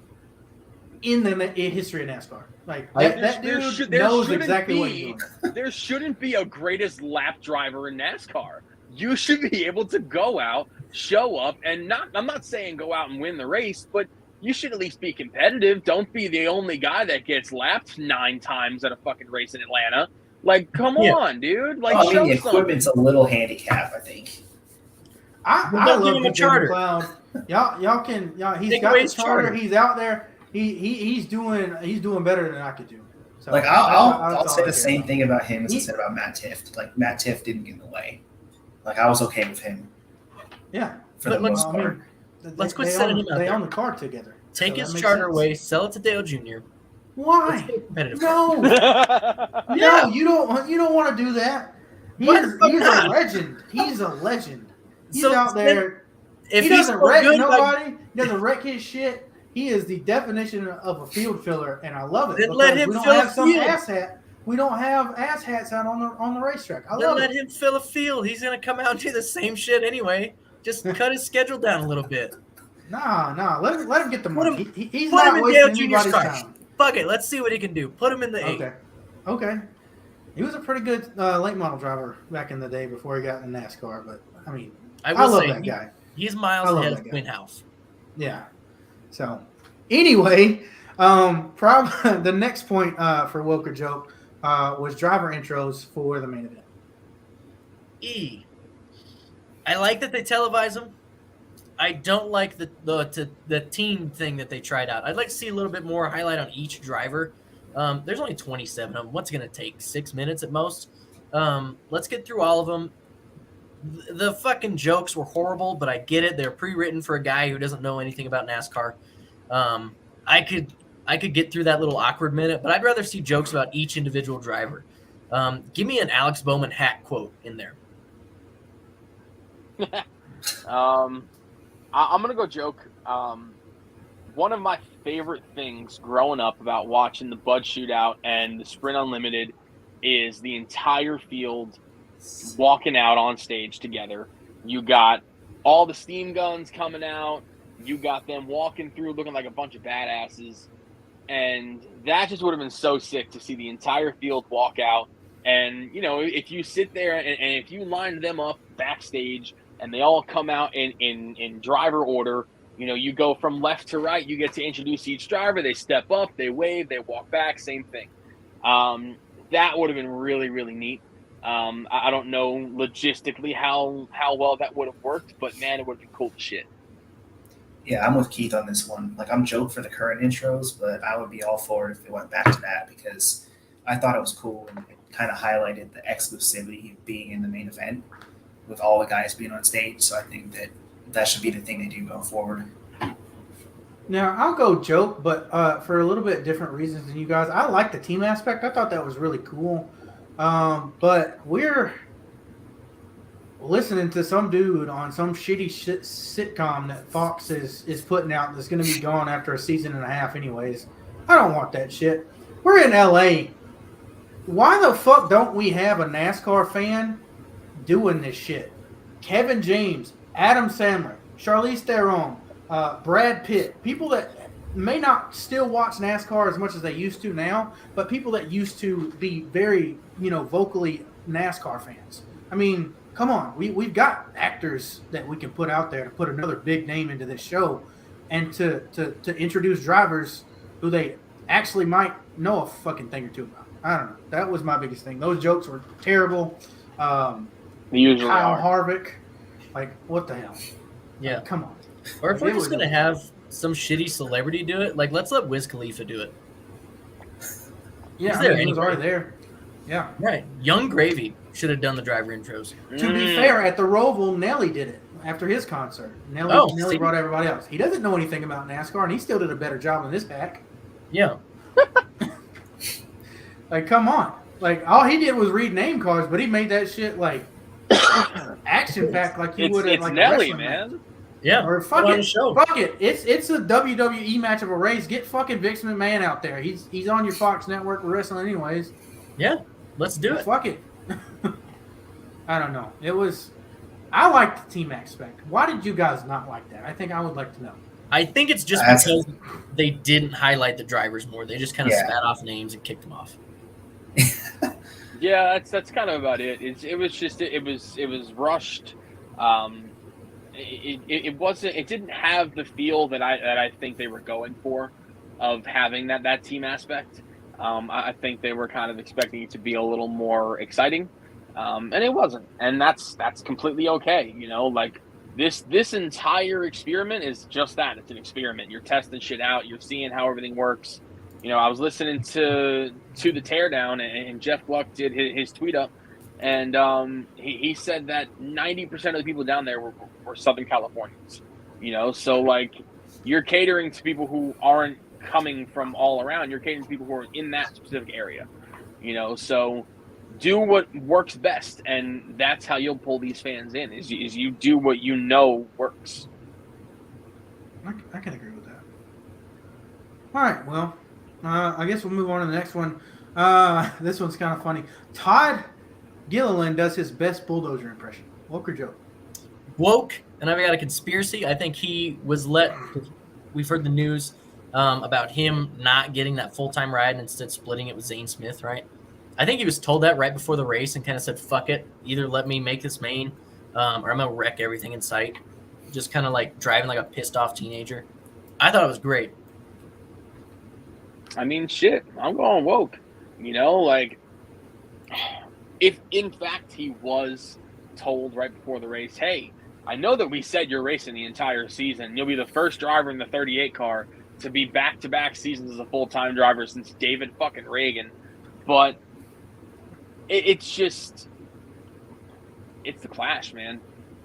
in the history of NASCAR. Like that dude knows exactly what he's doing. There shouldn't be a greatest lap driver in NASCAR. You should be able to go out, show up, and I'm not saying go out and win the race, but you should at least be competitive. Don't be the only guy that gets lapped 9 times at a fucking race in Atlanta. Like, come on, dude. Like, show the equipment's a little handicap, I think. I love the charter. Y'all he's got the charter. He's out there. He's doing better than I could do. So Like that's I'll all say I the care same about. thing about him as I said about Matt Tifft. Like Matt Tifft didn't get in the way. Like I was okay with him Yeah, for the most part. Let's quit setting him out They there. own the car together. Take so his that makes charter sense. away, sell it to Dale Jr. Let's Why? get a competitive No, Yeah. no, you don't want to do that. Why the fuck He's a not? legend. He's a legend. He's So out there. If He he's doesn't so wreck good, nobody. He doesn't wreck his shit. He is the definition of a field filler, and I love it. Then let because him we don't fill a have some field. asshat. We don't have asshats out on the racetrack. I then love let it. him fill a field. He's gonna come out and do the same shit anyway. Just cut his schedule down a little bit. Nah. Let him get the money. He's put him not in wasting Dale Jr.'s anybody's car. time. Fuck it. Let's see what he can do. Put him in the 8. Okay. He was a pretty good late model driver back in the day before he got in NASCAR. But I mean, I love that guy. He's miles ahead of Winhouse. Yeah. So anyway, probably the next point for Woke or Joke was driver intros for the main event. I like that they televise them. I don't like the team thing that they tried out. I'd like to see a little bit more highlight on each driver. There's only 27 of them. What's it going to take? 6 minutes at most? Let's get through all of them. The fucking jokes were horrible, but I get it. They're pre-written for a guy who doesn't know anything about NASCAR. I could get through that little awkward minute, but I'd rather see jokes about each individual driver. Give me an Alex Bowman hat quote in there. I'm gonna go joke. One of my favorite things growing up about watching the Bud Shootout and the Sprint Unlimited is the entire field walking out on stage together. You got all the steam guns coming out. You got them walking through looking like a bunch of badasses. And that just would have been so sick to see the entire field walk out. And, you know, if you sit there and if you line them up backstage and they all come out in driver order, you know, you go from left to right, you get to introduce each driver. They step up, they wave, they walk back, same thing. That would have been really, really neat. I don't know logistically how well that would have worked, but man, it would have been cool as shit. Yeah, I'm with Keith on this one. Like, I'm joke for the current intros, but I would be all for it if they went back to that because I thought it was cool and it kind of highlighted the exclusivity of being in the main event with all the guys being on stage. So I think that should be the thing they do going forward. Now, I'll go joke, but for a little bit different reasons than you guys. I like the team aspect. I thought that was really cool. But we're listening to some dude on some shitty sitcom that Fox is putting out that's going to be gone after a season and a half anyways. I don't want that shit. We're in LA. Why the fuck don't we have a NASCAR fan doing this shit? Kevin James, Adam Sandler, Charlize Theron, Brad Pitt, people that may not still watch NASCAR as much as they used to now, but people that used to be very, vocally NASCAR fans. I mean, come on. We've got actors that we can put out there to put another big name into this show and to introduce drivers who they actually might know a fucking thing or two about. I don't know. That was my biggest thing. Those jokes were terrible. They usually Kyle are. Harvick. Like, what the hell? Yeah. Like, come on. Or if we're just going to have some shitty celebrity do it, like, let's let Wiz Khalifa do it. Yeah, he was already there. Yeah. Right. Young Gravy should have done the driver intros. To be fair, at the Roval, Nelly did it after his concert. Nelly brought everybody else. He doesn't know anything about NASCAR, and he still did a better job than this pack. Yeah. Like, come on. Like, all he did was read name cards, but he made that shit, like, action-packed like you would at, like, Nelly, a wrestling man. match. Yeah. Or fuck on it. the show. Fuck it. It's a WWE match of a race. Get fucking Vince McMahon out there. He's on your Fox network wrestling anyways. Yeah. Let's do it. Fuck it. I don't know. I liked the team aspect. Why did you guys not like that? I think I would like to know. I think it's just because they didn't highlight the drivers more. They just kind of spat off names and kicked them off. Yeah, that's kind of about it. It was rushed. It didn't have the feel that I think they were going for, of having that team aspect. I think they were kind of expecting it to be a little more exciting, and it wasn't. And that's completely okay. Like this entire experiment is just that. It's an experiment. You're testing shit out. You're seeing how everything works. I was listening to the teardown, and Jeff Gluck did his tweet up, and he said that 90% of the people down there were Southern Californians. So like you're catering to people who aren't coming from all around. You're catering to people who are in that specific area. So do what works best, and that's how you'll pull these fans in. Is you do what works. I can agree with that. All right, well, I guess we'll move on to the next one. This one's kind of funny. Todd Gilliland does his best bulldozer impression. Woke or joke? Woke, and I've got a conspiracy. I think he was we've heard the news about him not getting that full-time ride and instead splitting it with Zane Smith, right? I think he was told that right before the race and kind of said, fuck it, either let me make this main or I'm going to wreck everything in sight. Just kind of like driving like a pissed-off teenager. I thought it was great. I mean, shit, I'm going woke. Like, if in fact he was told right before the race, hey, I know that we said you're racing the entire season. You'll be the first driver in the 38 car to be back-to-back seasons as a full-time driver since David fucking Reagan. But it's the Clash, man.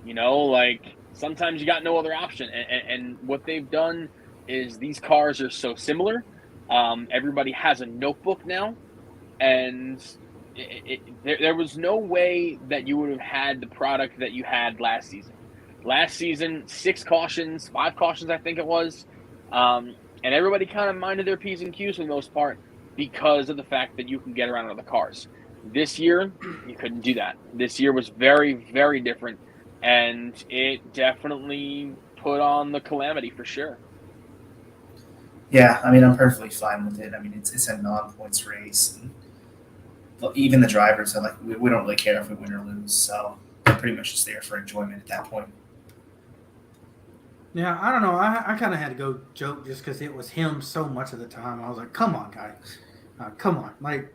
Like, sometimes you got no other option. And what they've done is these cars are so similar. Everybody has a notebook now, and there was no way that you would have had the product that you had last season. Last season, 5 cautions, I think it was, and everybody kind of minded their P's and Q's for the most part because of the fact that you can get around other cars. This year, you couldn't do that. This year was very, very different, and it definitely put on the calamity for sure. Yeah, I mean, I'm perfectly fine with it. I mean, it's a non-points race. And even the drivers are like, we don't really care if we win or lose. So I'm pretty much just there for enjoyment at that point. Yeah, I don't know. I kind of had to go joke just because it was him so much of the time. I was like, come on, guy. Come on. Like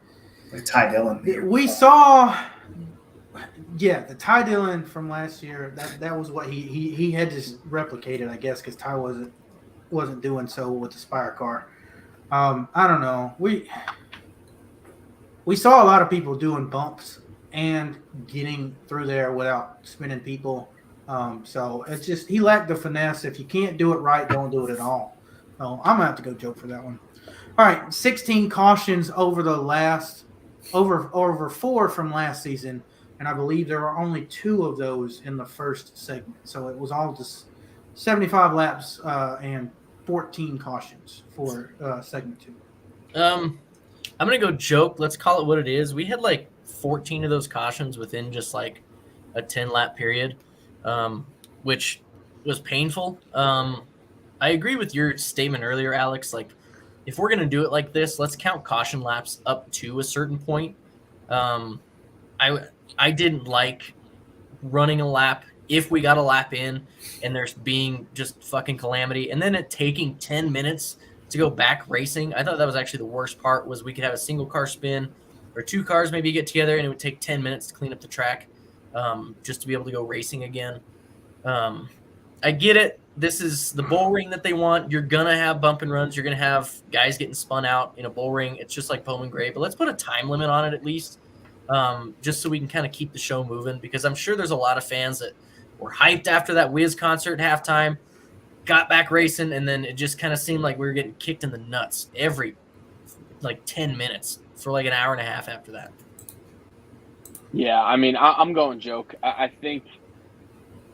Ty Dillon. We saw, the Ty Dillon from last year, that was what he had just replicated, I guess, because Ty wasn't doing so with the Spire car. I don't know. We saw a lot of people doing bumps and getting through there without spinning people. So it's just he lacked the finesse. If you can't do it right, don't do it at all. So I'm gonna have to go joke for that one. All right, 16 cautions over 4 from last season, and I believe there were only 2 of those in the first segment. So it was all just 75 laps and 14 cautions for segment 2. I'm going to go joke. Let's call it what it is. We had like 14 of those cautions within just like a 10-lap period, which was painful. I agree with your statement earlier, Alex. Like, if we're going to do it like this, let's count caution laps up to a certain point. I didn't like running a lap if we got a lap in and there's being just fucking calamity, and then it taking 10 minutes to go back racing. I thought that was actually the worst part, was we could have a single car spin or 2 cars maybe get together and it would take 10 minutes to clean up the track just to be able to go racing again. I get it. This is the bull ring that they want. You're going to have bump and runs. You're going to have guys getting spun out in a bull ring. It's just like Bowman Gray, but let's put a time limit on it at least, just so we can kind of keep the show moving, because I'm sure there's a lot of fans that were hyped after that Wiz concert at halftime, got back racing, and then it just kind of seemed like we were getting kicked in the nuts every like 10 minutes for like an hour and a half after that. Yeah, I mean, I'm going joke. I think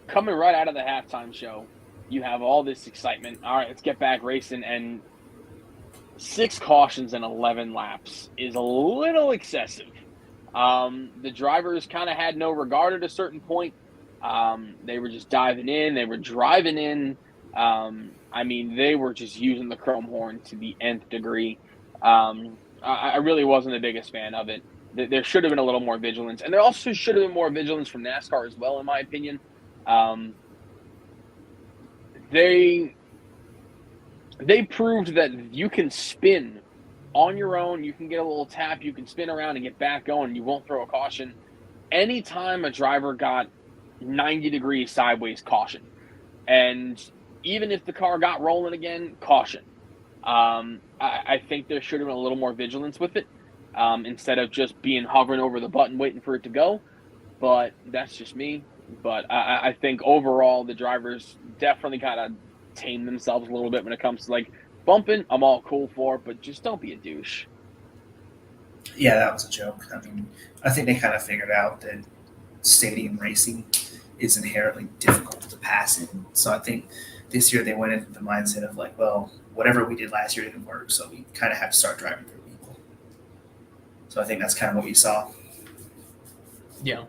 coming right out of the halftime show, you have all this excitement. All right, let's get back racing, and 6 cautions and 11 laps is a little excessive. The drivers kind of had no regard at a certain point. They were just diving in. They were driving in. I mean, they were just using the chrome horn to the nth degree. I really wasn't the biggest fan of it. There should have been a little more vigilance, and there also should have been more vigilance from NASCAR as well, in my opinion. They proved that you can spin on your own. You can get a little tap. You can spin around and get back going. You won't throw a caution. Anytime a driver got 90 degrees sideways, caution. And even if the car got rolling again, caution. I think there should have been a little more vigilance with it, instead of just being hovering over the button waiting for it to go. But that's just me. But I think overall the drivers definitely kind of tame themselves a little bit when it comes to like bumping. I'm all cool for, but just don't be a douche. Yeah, that was a joke. I mean, I think they kind of figured out that stadium racing is inherently difficult to pass in. So I think this year they went into the mindset of like, well, whatever we did last year didn't work, so we kind of have to start driving through people. So I think that's kind of what you saw. Yeah.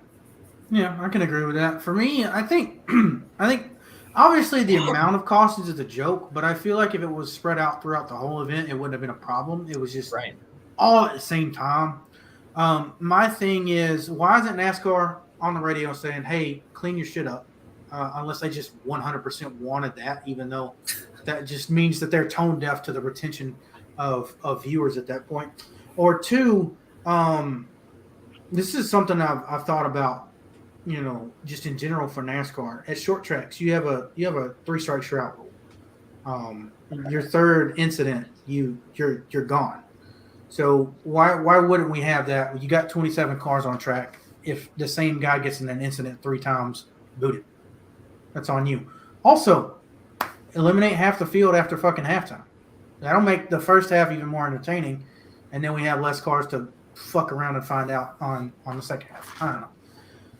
Yeah, I can agree with that. For me, I think obviously the amount of cautions is a joke, but I feel like if it was spread out throughout the whole event, it wouldn't have been a problem. It was just Right. all at the same time. My thing is, why isn't NASCAR on the radio saying, "Hey, clean your shit up"? Unless they just 100% wanted that, even though that just means that they're tone deaf to the retention of viewers at that point. Or two, this is something I've thought about, just in general for NASCAR. At short tracks, you have a 3 strikes you're out rule. Your third incident, you're gone. So why wouldn't we have that? You got 27 cars on track. If the same guy gets in an incident 3 times, boot it. That's on you. Also, eliminate half the field after fucking halftime. That'll make the first half even more entertaining, and then we have less cars to fuck around and find out on the second half. I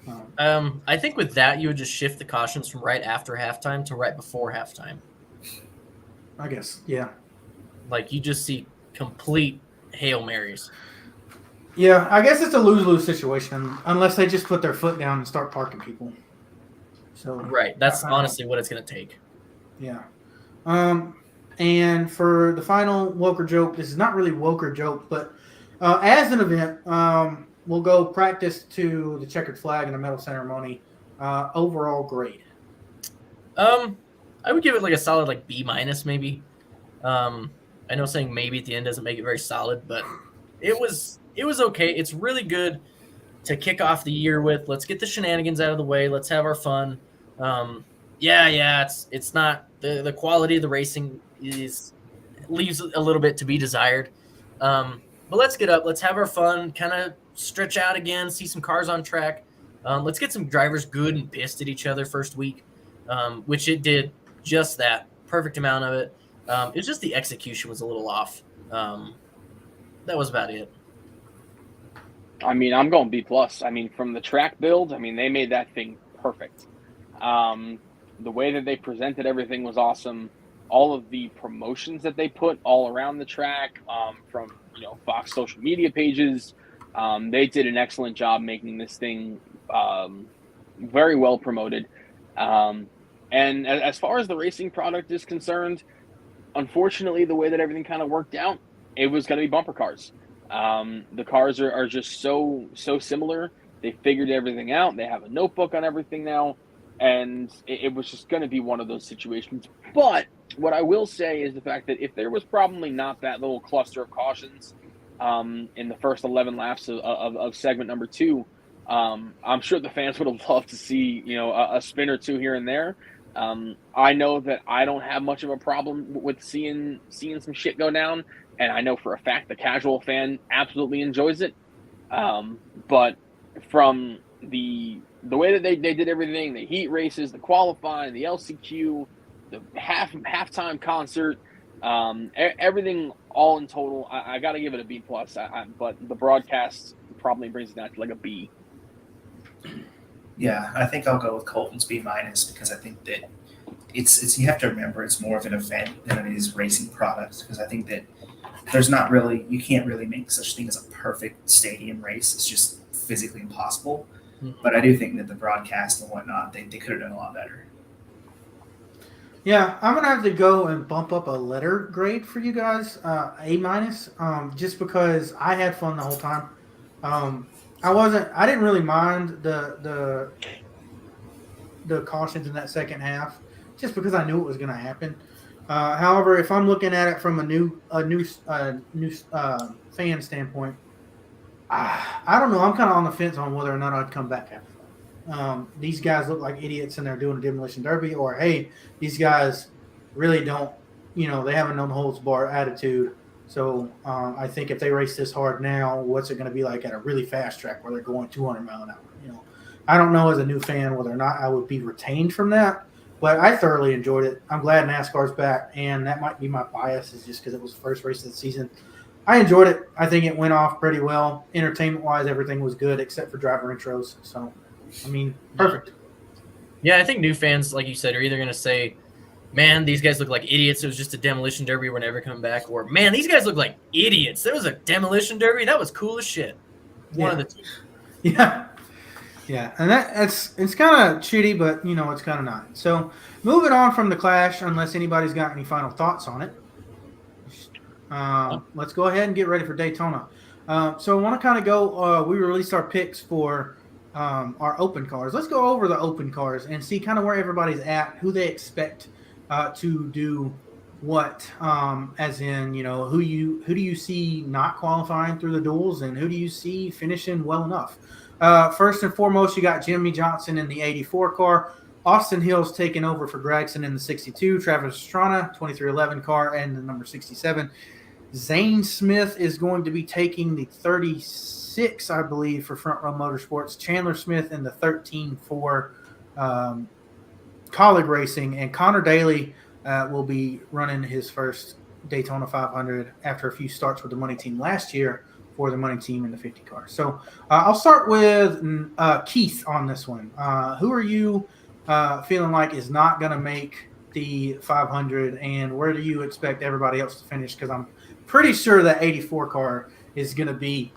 don't know. I think with that, you would just shift the cautions from right after halftime to right before halftime. I guess, yeah. Like, you just see complete Hail Marys. Yeah, I guess it's a lose-lose situation unless they just put their foot down and start parking people. So Right. That's honestly what it's going to take. Yeah. And for the final Woker joke, this is not really Woker joke, but as an event, we'll go practice to the checkered flag and the medal ceremony. Overall grade. I would give it like a solid like B- maybe. I know saying maybe at the end doesn't make it very solid, but it was okay. It's really good to kick off the year with. Let's get the shenanigans out of the way. Let's have our fun. It's not the quality of the racing leaves a little bit to be desired. But let's get up. Let's have our fun. Kind of stretch out again. See some cars on track. Let's get some drivers good and pissed at each other first week, which it did just that. Perfect amount of it. It's just the execution was a little off. That was about it. I mean, I'm going B+. I mean, from the track build, I mean, they made that thing perfect. The way that they presented everything was awesome. All of the promotions that they put all around the track, from Fox social media pages, they did an excellent job making this thing very well promoted. And as far as the racing product is concerned, unfortunately, the way that everything kind of worked out, it was going to be bumper cars. The cars are just so similar. They figured everything out. They have a notebook on everything now. And it was just going to be one of those situations. But what I will say is the fact that if there was probably not that little cluster of cautions in the first 11 laps of segment number 2, I'm sure the fans would have loved to see a spin or two here and there. I know that I don't have much of a problem with seeing some shit go down, and I know for a fact the casual fan absolutely enjoys it. But from the way that they did everything, the heat races, the qualifying, the LCQ, the halftime concert, everything all in total, I got to give it a B+. But the broadcast probably brings it down to like a B. Yeah, I think I'll go with Colton's B- because I think that it's you have to remember it's more of an event than it is racing products, because I think that you can't really make such thing as a perfect stadium race. It's just physically impossible. Mm-hmm. But I do think that the broadcast and whatnot, they could have done a lot better. Yeah, I'm going to have to go and bump up a letter grade for you guys, A-, just because I had fun the whole time. I didn't really mind the cautions in that second half, just because I knew it was going to happen. However, if I'm looking at it from a new fan standpoint, I don't know. I'm kind of on the fence on whether or not I'd come back after that. These guys look like idiots and they're doing a demolition derby, or hey, these guys really don't they have a no holds bar attitude. So I think if they race this hard now, what's it going to be like at a really fast track where they're going 200 mile an hour? I don't know as a new fan whether or not I would be retained from that, but I thoroughly enjoyed it. I'm glad NASCAR's back, and that might be my bias is just because it was the first race of the season. I enjoyed it. I think it went off pretty well. Entertainment-wise, everything was good except for driver intros. So, perfect. Yeah, I think new fans, like you said, are either going to say, man, these guys look like idiots. It was just a demolition derby. We're never coming back. Or, man, these guys look like idiots. There was a demolition derby. That was cool as shit. One of the two. Yeah. Yeah, and it's kind of shitty, but, it's kind of not. So, moving on from the Clash, unless anybody's got any final thoughts on it, let's go ahead and get ready for Daytona. So, I want to kind of go we released our picks for our open cars. Let's go over the open cars and see kind of where everybody's at, who they expect to do what, as in, who do you see not qualifying through the duels and who do you see finishing well enough? First and foremost, you got Jimmy Johnson in the 84 car. Austin Hill's taking over for Gregson in the 62. Travis Pastrana, 2311 car, and the number 67. Zane Smith is going to be taking the 36, I believe, for Front Row Motorsports. Chandler Smith in the 13 for Colleague Racing. And Connor Daly will be running his first Daytona 500 after a few starts with the money team last year for the money team in the 50 car. So I'll start with Keith on this one. Who are you feeling like is not going to make the 500, and where do you expect everybody else to finish? Because I'm pretty sure that 84 car is going to be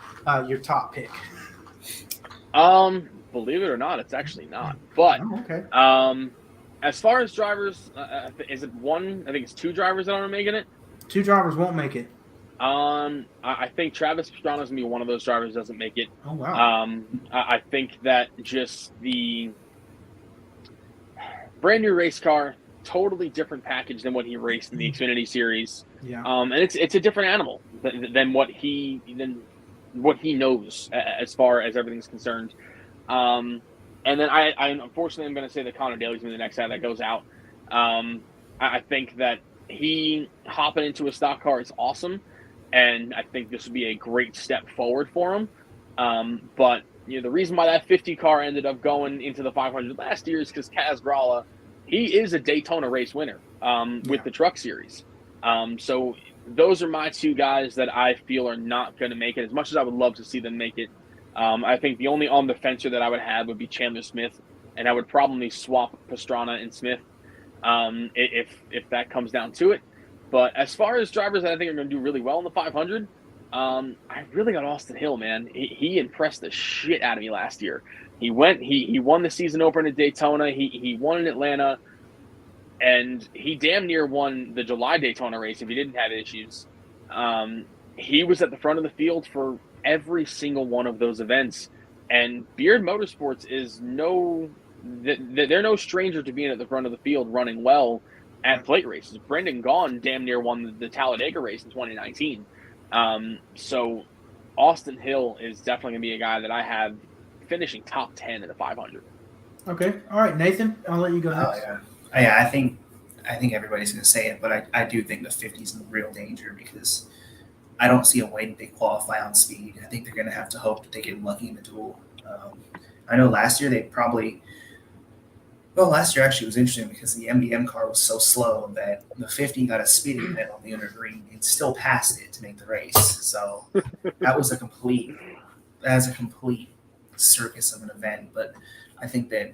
your top pick. Believe it or not, it's actually not. But okay. As far as drivers, is it one? I think it's two drivers that aren't making it. Two drivers won't make it. I think Travis Pastrana is going to be one of those drivers that doesn't make it. Oh, wow. I think that just the brand new race car, totally different package than what he raced in the Xfinity Series. Yeah. And it's a different animal than what he knows as far as everything's concerned. And then I unfortunately I'm going to say that Connor Daly's going to be the next guy that goes out. I think that he hopping into a stock car is awesome. And I think this would be a great step forward for him. But the reason why that 50 car ended up going into the 500 last year is because Kaz Grala, he is a Daytona race winner with the Truck Series. So those are my two guys that I feel are not going to make it. As much as I would love to see them make it, I think the only on the fencer that I would have would be Chandler Smith, and I would probably swap Pastrana and Smith if that comes down to it. But as far as drivers that I think are going to do really well in the 500, I really got Austin Hill, man. He impressed the shit out of me last year. He won the season opener at Daytona. He won in Atlanta, and he damn near won the July Daytona race if he didn't have issues. He was at the front of the field for every single one of those events, and Beard Motorsports is they're no stranger to being at the front of the field running well at plate races. Brendan Gaughan damn near won the Talladega race in 2019. So Austin Hill is definitely going to be a guy that I have finishing top 10 in the 500. Okay. All right, Nathan, I'll let you go next. I think everybody's going to say it, but I do think the 50 is in real danger because I don't see a way that they qualify on speed. I think they're going to have to hope that they get lucky in the duel. I know last year last year actually was interesting because the MDM car was so slow that the 50 got a speeding event on the inner green and still passed it to make the race. So that was a complete circus of an event. But I think that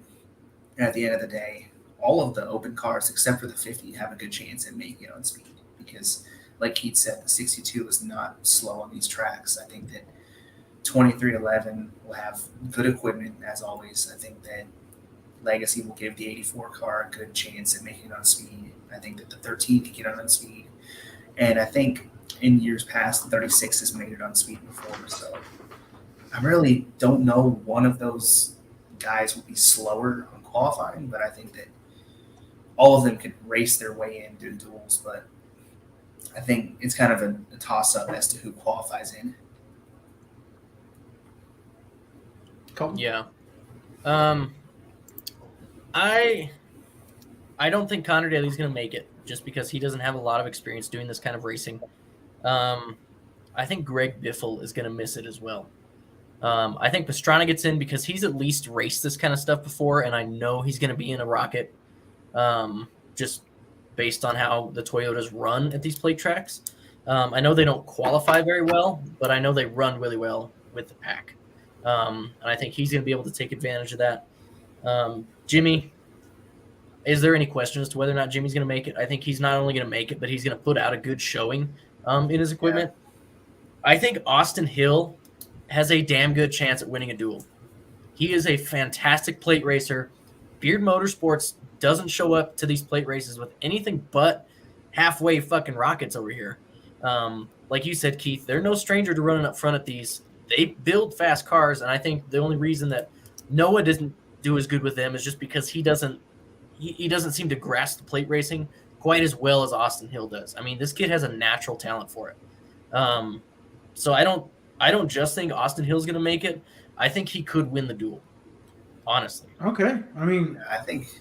at the end of the day, all of the open cars except for the 50 have a good chance at making it on speed because, like Keith said, the 62 is not slow on these tracks. I think that 2311 will have good equipment as always. I think that Legacy will give the 84 car a good chance at making it on speed. I think that the 13 can get on speed. And I think in years past, the 36 has made it on speed before. So I really don't know one of those guys will be slower on qualifying, but I think that all of them can race their way in, do duels. But I think it's kind of a toss-up as to who qualifies in. Colton? Yeah. I don't think Connor Daly's going to make it. just because he doesn't have a lot of experience doing this kind of racing. I think Greg Biffle is going to miss it as well. I think Pastrana gets in because he's at least raced this kind of stuff before, and I know he's going to be in a rocket just based on how the Toyotas run at these plate tracks. I know they don't qualify very well, but I know they run really well with the pack. And I think he's going to be able to take advantage of that. Jimmy, is there any question as to whether or not Jimmy's going to make it? I think he's not only going to make it, but he's going to put out a good showing in his equipment. Yeah. I think Austin Hill has a damn good chance at winning a duel. He is a fantastic plate racer. Beard Motorsports doesn't show up to these plate races with anything but halfway fucking rockets over here. Like you said, Keith, they're no stranger to running up front at these. They build fast cars, and I think the only reason that Noah doesn't do as good with them is just because he doesn't seem to grasp the plate racing quite as well as Austin Hill does. I mean, this kid has a natural talent for it. So I don't just think Austin Hill's going to make it. I think he could win the duel, honestly. Okay. I mean, I think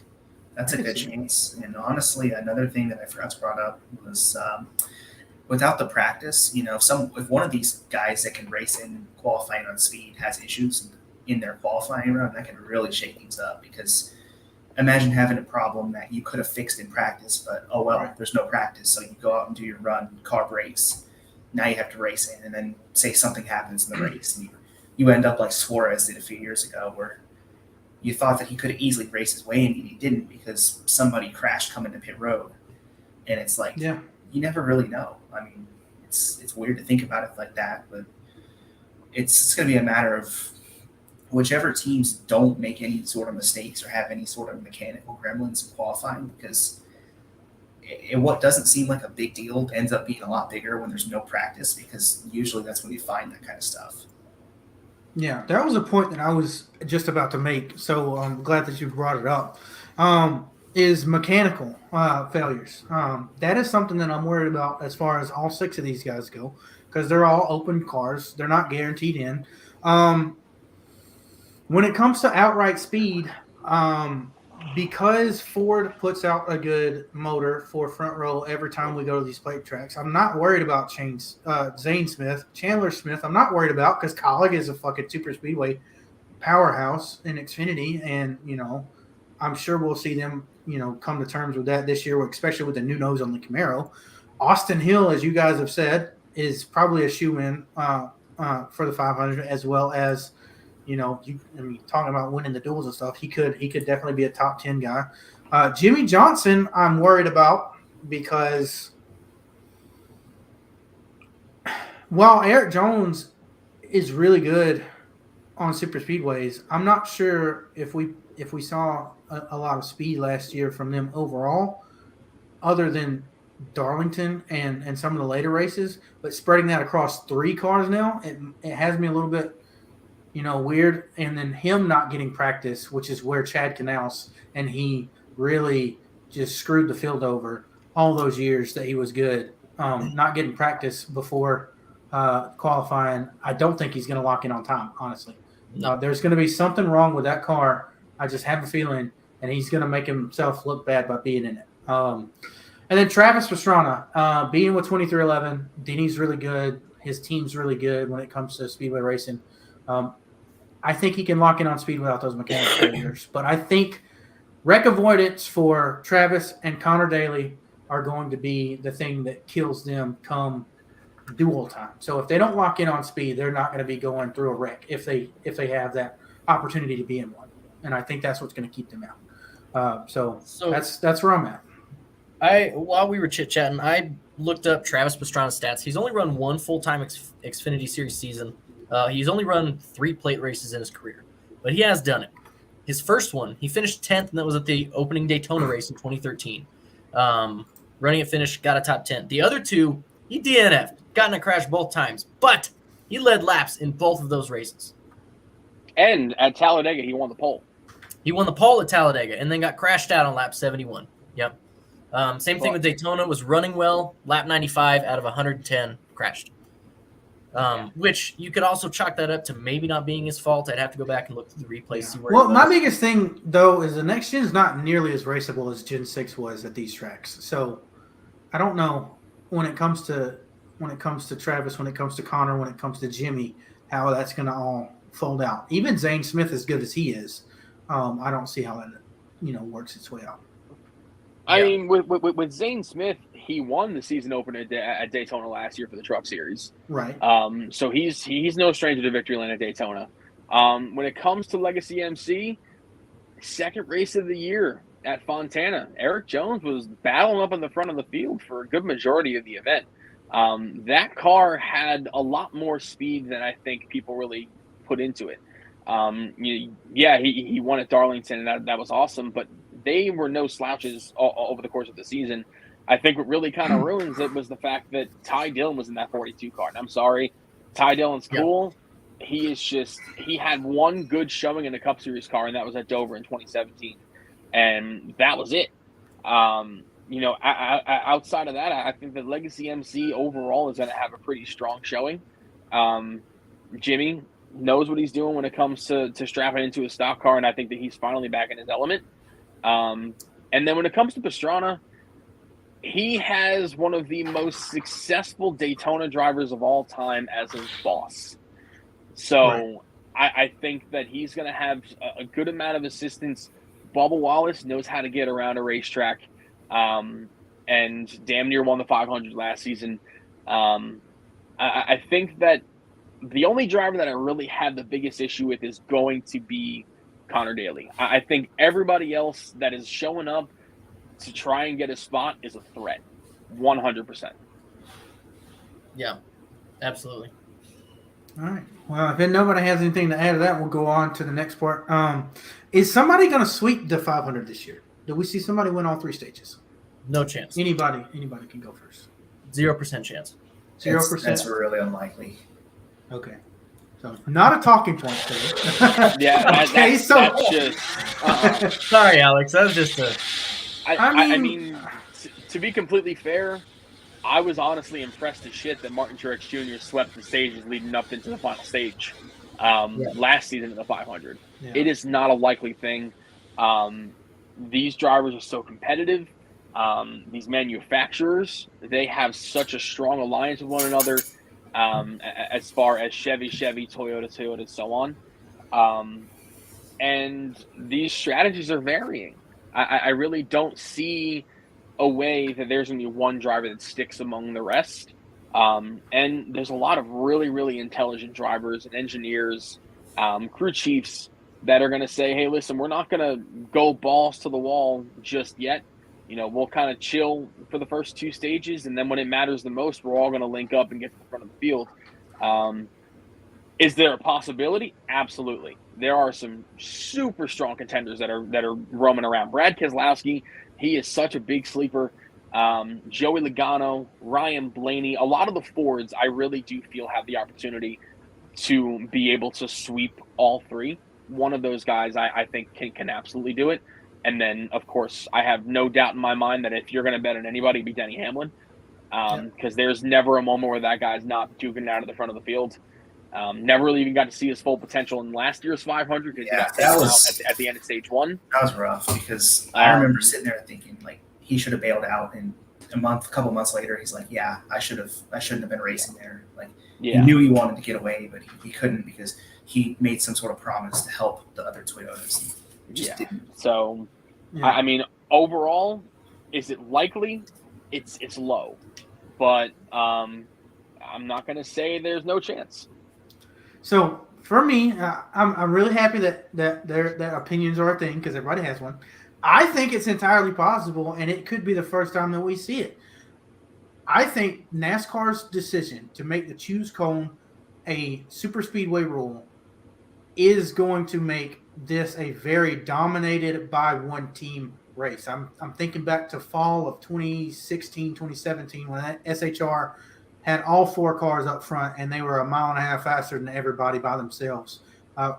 that's a good chance. And honestly, another thing that I forgot to brought up was without the practice, if one of these guys that can race in qualifying on speed has issues in their qualifying run, that can really shake things up, because imagine having a problem that you could have fixed in practice, but there's no practice. So you go out and do your run, car breaks. Now you have to race in, and then say something happens in the race, and you end up like Suarez did a few years ago, where you thought that he could have easily raced his way in, and he didn't because somebody crashed coming to pit road. And it's like, you never really know. I mean, it's weird to think about it like that, but it's going to be a matter of whichever teams don't make any sort of mistakes or have any sort of mechanical gremlins in qualifying, because what doesn't seem like a big deal ends up being a lot bigger when there's no practice, because usually that's when you find that kind of stuff. Yeah, that was a point that I was just about to make, so I'm glad that you brought it up, is mechanical failures. That is something that I'm worried about as far as all 6 of these guys go, because they're all open cars. They're not guaranteed in. When it comes to outright speed, because Ford puts out a good motor for front row every time we go to these plate tracks, I'm not worried about Zane Smith. Chandler Smith, I'm not worried about, because Colleague is a fucking super speedway powerhouse in Xfinity, and, I'm sure we'll see them, come to terms with that this year, especially with the new nose on the Camaro. Austin Hill, as you guys have said, is probably a shoe-in for the 500, as well as – talking about winning the duels and stuff, he could definitely be a top 10 guy. Jimmy Johnson, I'm worried about, because while Eric Jones is really good on super speedways, I'm not sure if we saw a lot of speed last year from them overall, other than Darlington and some of the later races. But spreading that across 3 cars now, it has me a little bit weird. And then him not getting practice, which is where Chad Canals, and he really just screwed the field over all those years that he was good. Not getting practice before qualifying, I don't think he's going to lock in on time, honestly. There's going to be something wrong with that car. I just have a feeling, and he's going to make himself look bad by being in it. And then Travis Pastrana, being with 2311, Denny's really good. His team's really good when it comes to speedway racing. I think he can lock in on speed without those mechanical failures. But I think wreck avoidance for Travis and Connor Daly are going to be the thing that kills them come dual time. So if they don't lock in on speed, they're not going to be going through a wreck if they have that opportunity to be in one. And I think that's what's going to keep them out. So that's where I'm at. While we were chit-chatting, I looked up Travis Pastrana's stats. He's only run one full-time Xfinity Series season. He's only run 3 plate races in his career, but he has done it. His first one, he finished 10th, and that was at the opening Daytona race in 2013. Running at finish, got a top 10. The other 2, he DNF'd, got in a crash both times, but he led laps in both of those races. And at Talladega, he won the pole. He won the pole at Talladega and then got crashed out on lap 71. Yep. Same thing with Daytona, was running well, lap 95 out of 110, crashed. Which you could also chalk that up to maybe not being his fault. I'd have to go back and look through the replay, see where. Well, my biggest thing though is the next gen is not nearly as raceable as Gen 6 was at these tracks. So I don't know when it comes to Travis, when it comes to Connor, when it comes to Jimmy, how that's going to all fold out. Even Zane Smith, as good as he is, I don't see how that works its way out. I mean, with Zane Smith, he won the season opener at Daytona last year for the Truck Series. Right. So he's no stranger to victory lane at Daytona. When it comes to Legacy MC, second race of the year at Fontana, Eric Jones was battling up in the front of the field for a good majority of the event. That car had a lot more speed than I think people really put into it. He won at Darlington, and that was awesome, but they were no slouches over the course of the season. I think what really kind of ruins it was the fact that Ty Dillon was in that 42 car. And I'm sorry, Ty Dillon's cool. Yeah. He had one good showing in a Cup Series car, and that was at Dover in 2017. And that was it. Outside of that, I think that Legacy MC overall is going to have a pretty strong showing. Jimmy knows what he's doing when it comes to strapping into a stock car, and I think that he's finally back in his element. And then when it comes to Pastrana, he has one of the most successful Daytona drivers of all time as his boss. So right. I think that he's going to have a good amount of assistance. Bubba Wallace knows how to get around a racetrack, and damn near won the 500 last season. I think that the only driver that I really have the biggest issue with is going to be Connor Daly. I think everybody else that is showing up to try and get a spot is a threat, 100%. Yeah, absolutely. All right. Well, if nobody has anything to add to that, we'll go on to the next part. Is somebody going to sweep the 500 this year? Do we see somebody win all three stages? No chance. Anybody can go first. 0% chance. 0%. That's really unlikely. Okay. So not a talking point today. Yeah. That's just. Sorry, Alex. That was just a. I mean, to be completely fair, I was honestly impressed as shit that Martin Truex Jr. swept the stages leading up into the final stage last season in the 500. Yeah. It is not a likely thing. These drivers are so competitive. These manufacturers, they have such a strong alliance with one another as far as Chevy, Toyota, and so on. And these strategies are varying. I really don't see a way that there's going to be one driver that sticks among the rest. And there's a lot of really, really intelligent drivers and engineers, crew chiefs that are going to say, hey, listen, we're not going to go balls to the wall just yet. We'll kind of chill for the first two stages, and then when it matters the most, we're all going to link up and get to the front of the field. Is there a possibility? Absolutely. There are some super strong contenders that are roaming around. Brad Keselowski, he is such a big sleeper. Joey Logano, Ryan Blaney, a lot of the Fords, I really do feel have the opportunity to be able to sweep all three. One of those guys I think can absolutely do it. And then, of course, I have no doubt in my mind that if you're going to bet on anybody, it'd be Denny Hamlin. Because there's never a moment where that guy's not duking out of the front of the field. Never really even got to see his full potential in last year's 500 because he got taken out at the end of stage one. That was rough because I remember sitting there thinking, like, he should have bailed out. And a couple months later, he's like, yeah, I shouldn't have been racing there. Like, he knew he wanted to get away, but he couldn't because he made some sort of promise to help the other Toyotas. Just didn't. So, I mean, overall, is it likely? It's low, but I'm not going to say there's no chance. So for me, I'm really happy that their opinions are a thing because everybody has one. I think it's entirely possible, and it could be the first time that we see it. I think NASCAR's decision to make the choose cone a super speedway rule is going to make this a very dominated by one team race. I'm thinking back to fall of 2016, 2017 when that SHR had all four cars up front and they were a mile and a half faster than everybody by themselves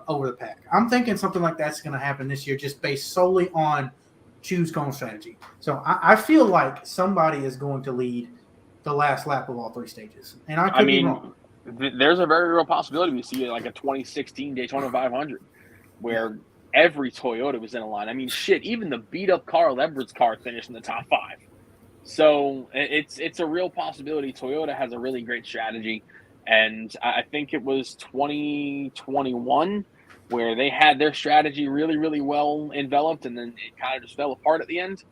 over the pack. I'm thinking something like that's going to happen this year just based solely on choose cone strategy. So I feel like somebody is going to lead the last lap of all three stages. And I could be wrong. There's a very real possibility we see like a 2016 Daytona 500 where every Toyota was in a line. I mean, shit, even the beat-up Carl Edwards car finished in the top five. So it's a real possibility. Toyota has a really great strategy, and I think it was 2021 where they had their strategy really, really well enveloped, and then it kind of just fell apart at the end.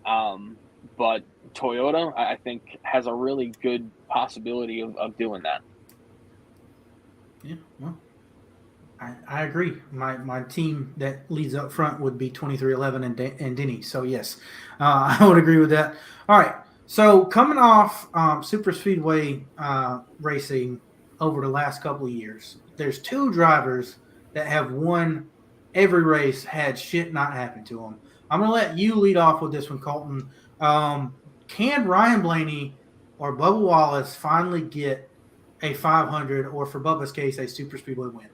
But Toyota, I think, has a really good possibility of doing that. Yeah, well, I agree. My team that leads up front would be 2311 and Denny. So yes, I would agree with that. All right. So coming off super speedway racing over the last couple of years, there's two drivers that have won every race, had shit not happen to them. I'm gonna let you lead off with this one, Colton. Can Ryan Blaney or Bubba Wallace finally get a 500, or for Bubba's case, a super speedway win?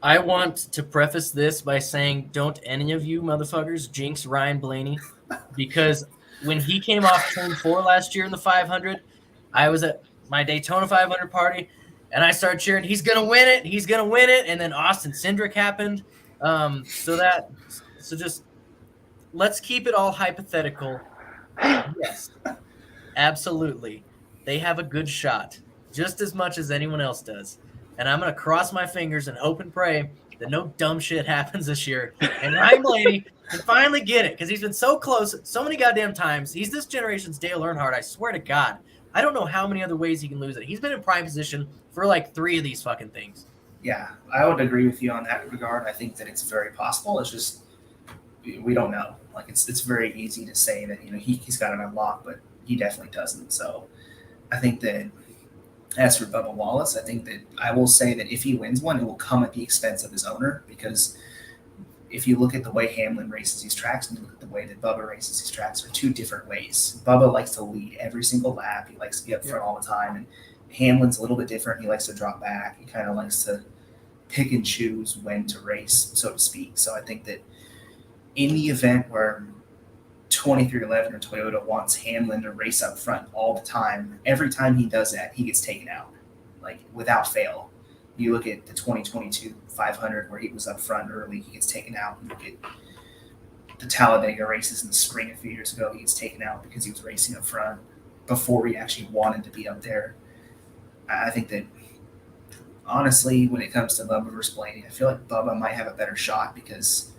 I want to preface this by saying, don't any of you motherfuckers jinx Ryan Blaney, because when he came off turn 4 last year in the 500, I was at my Daytona 500 party, and I started cheering, he's going to win it, he's going to win it, and then Austin Cindric happened. So just let's keep it all hypothetical. Yes, absolutely. They have a good shot, just as much as anyone else does. And I'm going to cross my fingers and hope and pray that no dumb shit happens this year. And Ryan Blaney can finally get it, because he's been so close so many goddamn times. He's this generation's Dale Earnhardt, I swear to God. I don't know how many other ways he can lose it. He's been in prime position for like 3 of these fucking things. Yeah, I would agree with you on that regard. I think that it's very possible. It's just we don't know. Like it's very easy to say that he's got it unlocked, but he definitely doesn't. So I think that as for Bubba Wallace, I think that I will say that if he wins one, it will come at the expense of his owner, because if you look at the way Hamlin races these tracks and you look at the way that Bubba races these tracks, are two different ways. Bubba likes to lead every single lap. He likes to be up front all the time. And Hamlin's a little bit different. He likes to drop back. He kind of likes to pick and choose when to race, so to speak. So I think that in the event where 2311 or Toyota wants Hamlin to race up front all the time, every time he does that, he gets taken out, like without fail. You look at the 2022 500 where he was up front early, he gets taken out. You look at the Talladega races in the spring a few years ago, he gets taken out because he was racing up front before he actually wanted to be up there. I think that, honestly, when it comes to Bubba versus Blaney, I feel like Bubba might have a better shot, because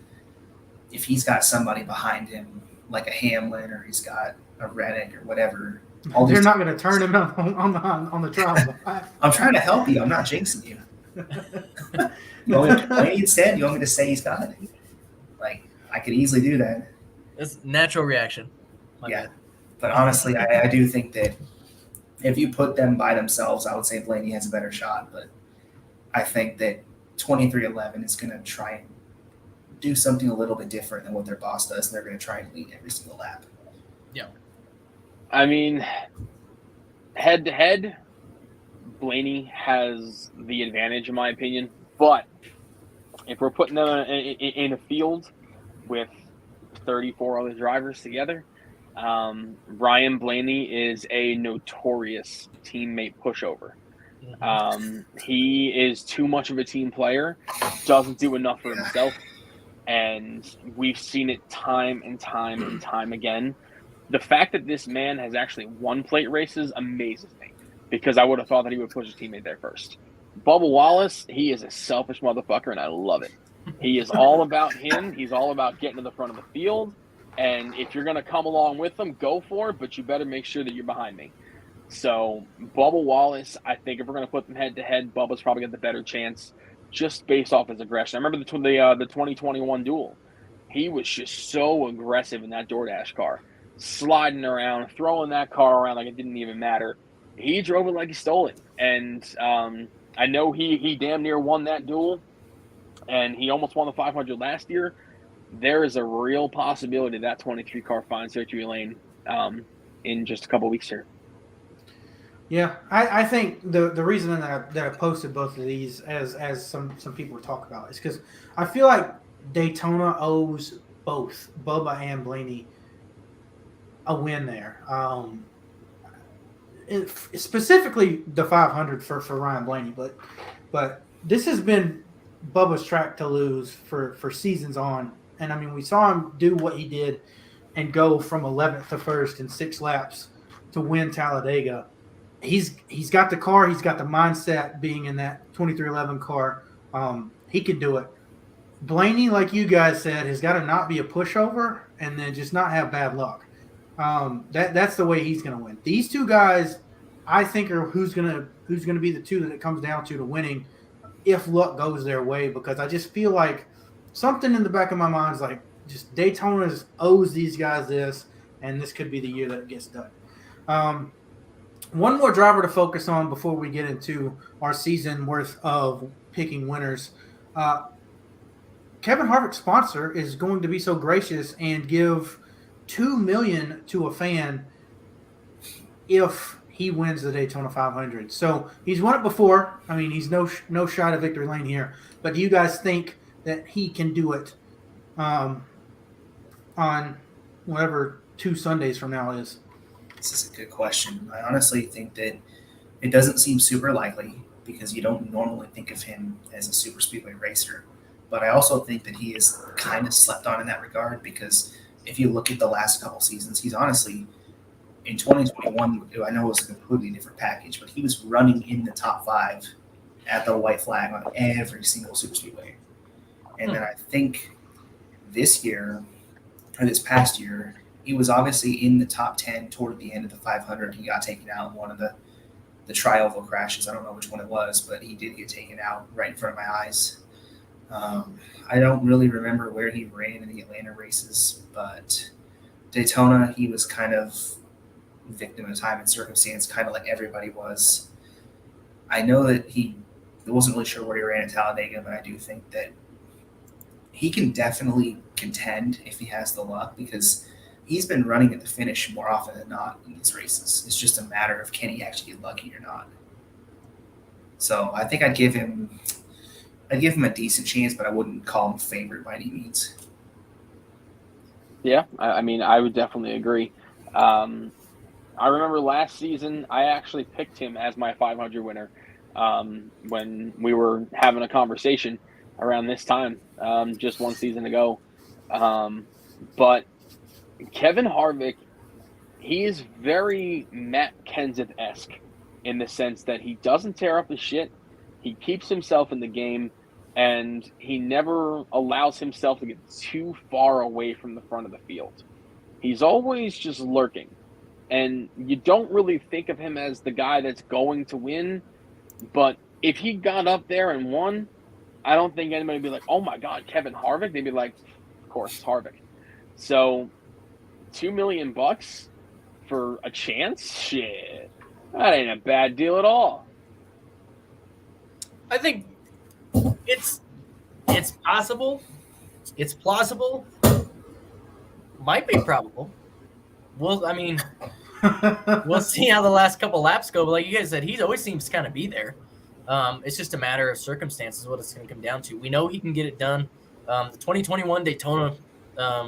if he's got somebody behind him, like a Hamlin, or he's got a Reddick or whatever. They're not going to turn him on the trial. I'm trying to help you. I'm not jinxing you. You want me to play instead? You want me to say he's got it? Like, I could easily do that. It's a natural reaction. Yeah. But honestly, I do think that if you put them by themselves, I would say Blaney has a better shot. But I think that 2311 is going to try and do something a little bit different than what their boss does, and they're going to try and lead every single lap. Yeah. I mean, head to head, Blaney has the advantage, in my opinion. But if we're putting them in a field with 34 other drivers together, Ryan Blaney is a notorious teammate pushover. He is too much of a team player, doesn't do enough for himself. And we've seen it time and time again. The fact that this man has actually won plate races amazes me, because I would have thought that he would push his teammate there first. Bubba Wallace, he is a selfish motherfucker, and I love it. He is all about him. He's all about getting to the front of the field. And if you're going to come along with him, go for it, but you better make sure that you're behind me. So Bubba Wallace, I think if we're going to put them head-to-head, Bubba's probably got the better chance, just based off his aggression. I remember the 2021 duel. He was just so aggressive in that DoorDash car, sliding around, throwing that car around like it didn't even matter. He drove it like he stole it. And I know he damn near won that duel, and he almost won the 500 last year. There is a real possibility that 23 car finds victory lane in just a couple weeks here. Yeah, I think the reason that I posted both of these as some people were talking about is because I feel like Daytona owes both Bubba and Blaney a win there. Specifically the 500 for Ryan Blaney, but this has been Bubba's track to lose for seasons on. And I mean, we saw him do what he did and go from 11th to 1st in 6 laps to win Talladega. He's got the car. He's got the mindset being in that 2311 car. He can do it. Blaney, like you guys said, has got to not be a pushover and then just not have bad luck. That's the way he's going to win. These two guys, I think, are who's going to be the two that it comes down to winning if luck goes their way, because I just feel like something in the back of my mind is like just Daytona owes these guys this, and this could be the year that it gets done. One more driver to focus on before we get into our season worth of picking winners. Kevin Harvick's sponsor is going to be so gracious and give $2 million to a fan if he wins the Daytona 500. So he's won it before. I mean, he's no shot at victory lane here. But do you guys think that he can do it on whatever 2 Sundays from now is? This is a good question. I honestly think that it doesn't seem super likely because you don't normally think of him as a super speedway racer. But I also think that he is kind of slept on in that regard because if you look at the last couple seasons, he's honestly, in 2021, I know it was a completely different package, but he was running in the top 5 at the white flag on every single super speedway. And then I think this past year, he was obviously in the top 10 toward the end of the 500. He got taken out in one of the tri-oval crashes. I don't know which one it was, but he did get taken out right in front of my eyes. I don't really remember where he ran in the Atlanta races, but Daytona, he was kind of victim of time and circumstance, kind of like everybody was. I know that he wasn't really sure where he ran at Talladega, but I do think that he can definitely contend if he has the luck because he's been running at the finish more often than not in these races. It's just a matter of can he actually get lucky or not. So I think I'd give him a decent chance, but I wouldn't call him a favorite by any means. Yeah, I mean, I would definitely agree. I remember last season, I actually picked him as my 500 winner when we were having a conversation around this time, just one season ago. But Kevin Harvick, he is very Matt Kenseth-esque in the sense that he doesn't tear up his shit. He keeps himself in the game, and he never allows himself to get too far away from the front of the field. He's always just lurking. And you don't really think of him as the guy that's going to win. But if he got up there and won, I don't think anybody would be like, oh, my God, Kevin Harvick. They'd be like, of course, it's Harvick. So $2 million for a chance? Shit. That ain't a bad deal at all. I think it's possible. It's plausible. Might be probable. Well, I mean, we'll see how the last couple laps go. But like you guys said, he always seems to kind of be there. It's just a matter of circumstances, what it's going to come down to. We know he can get it done. The 2021 Daytona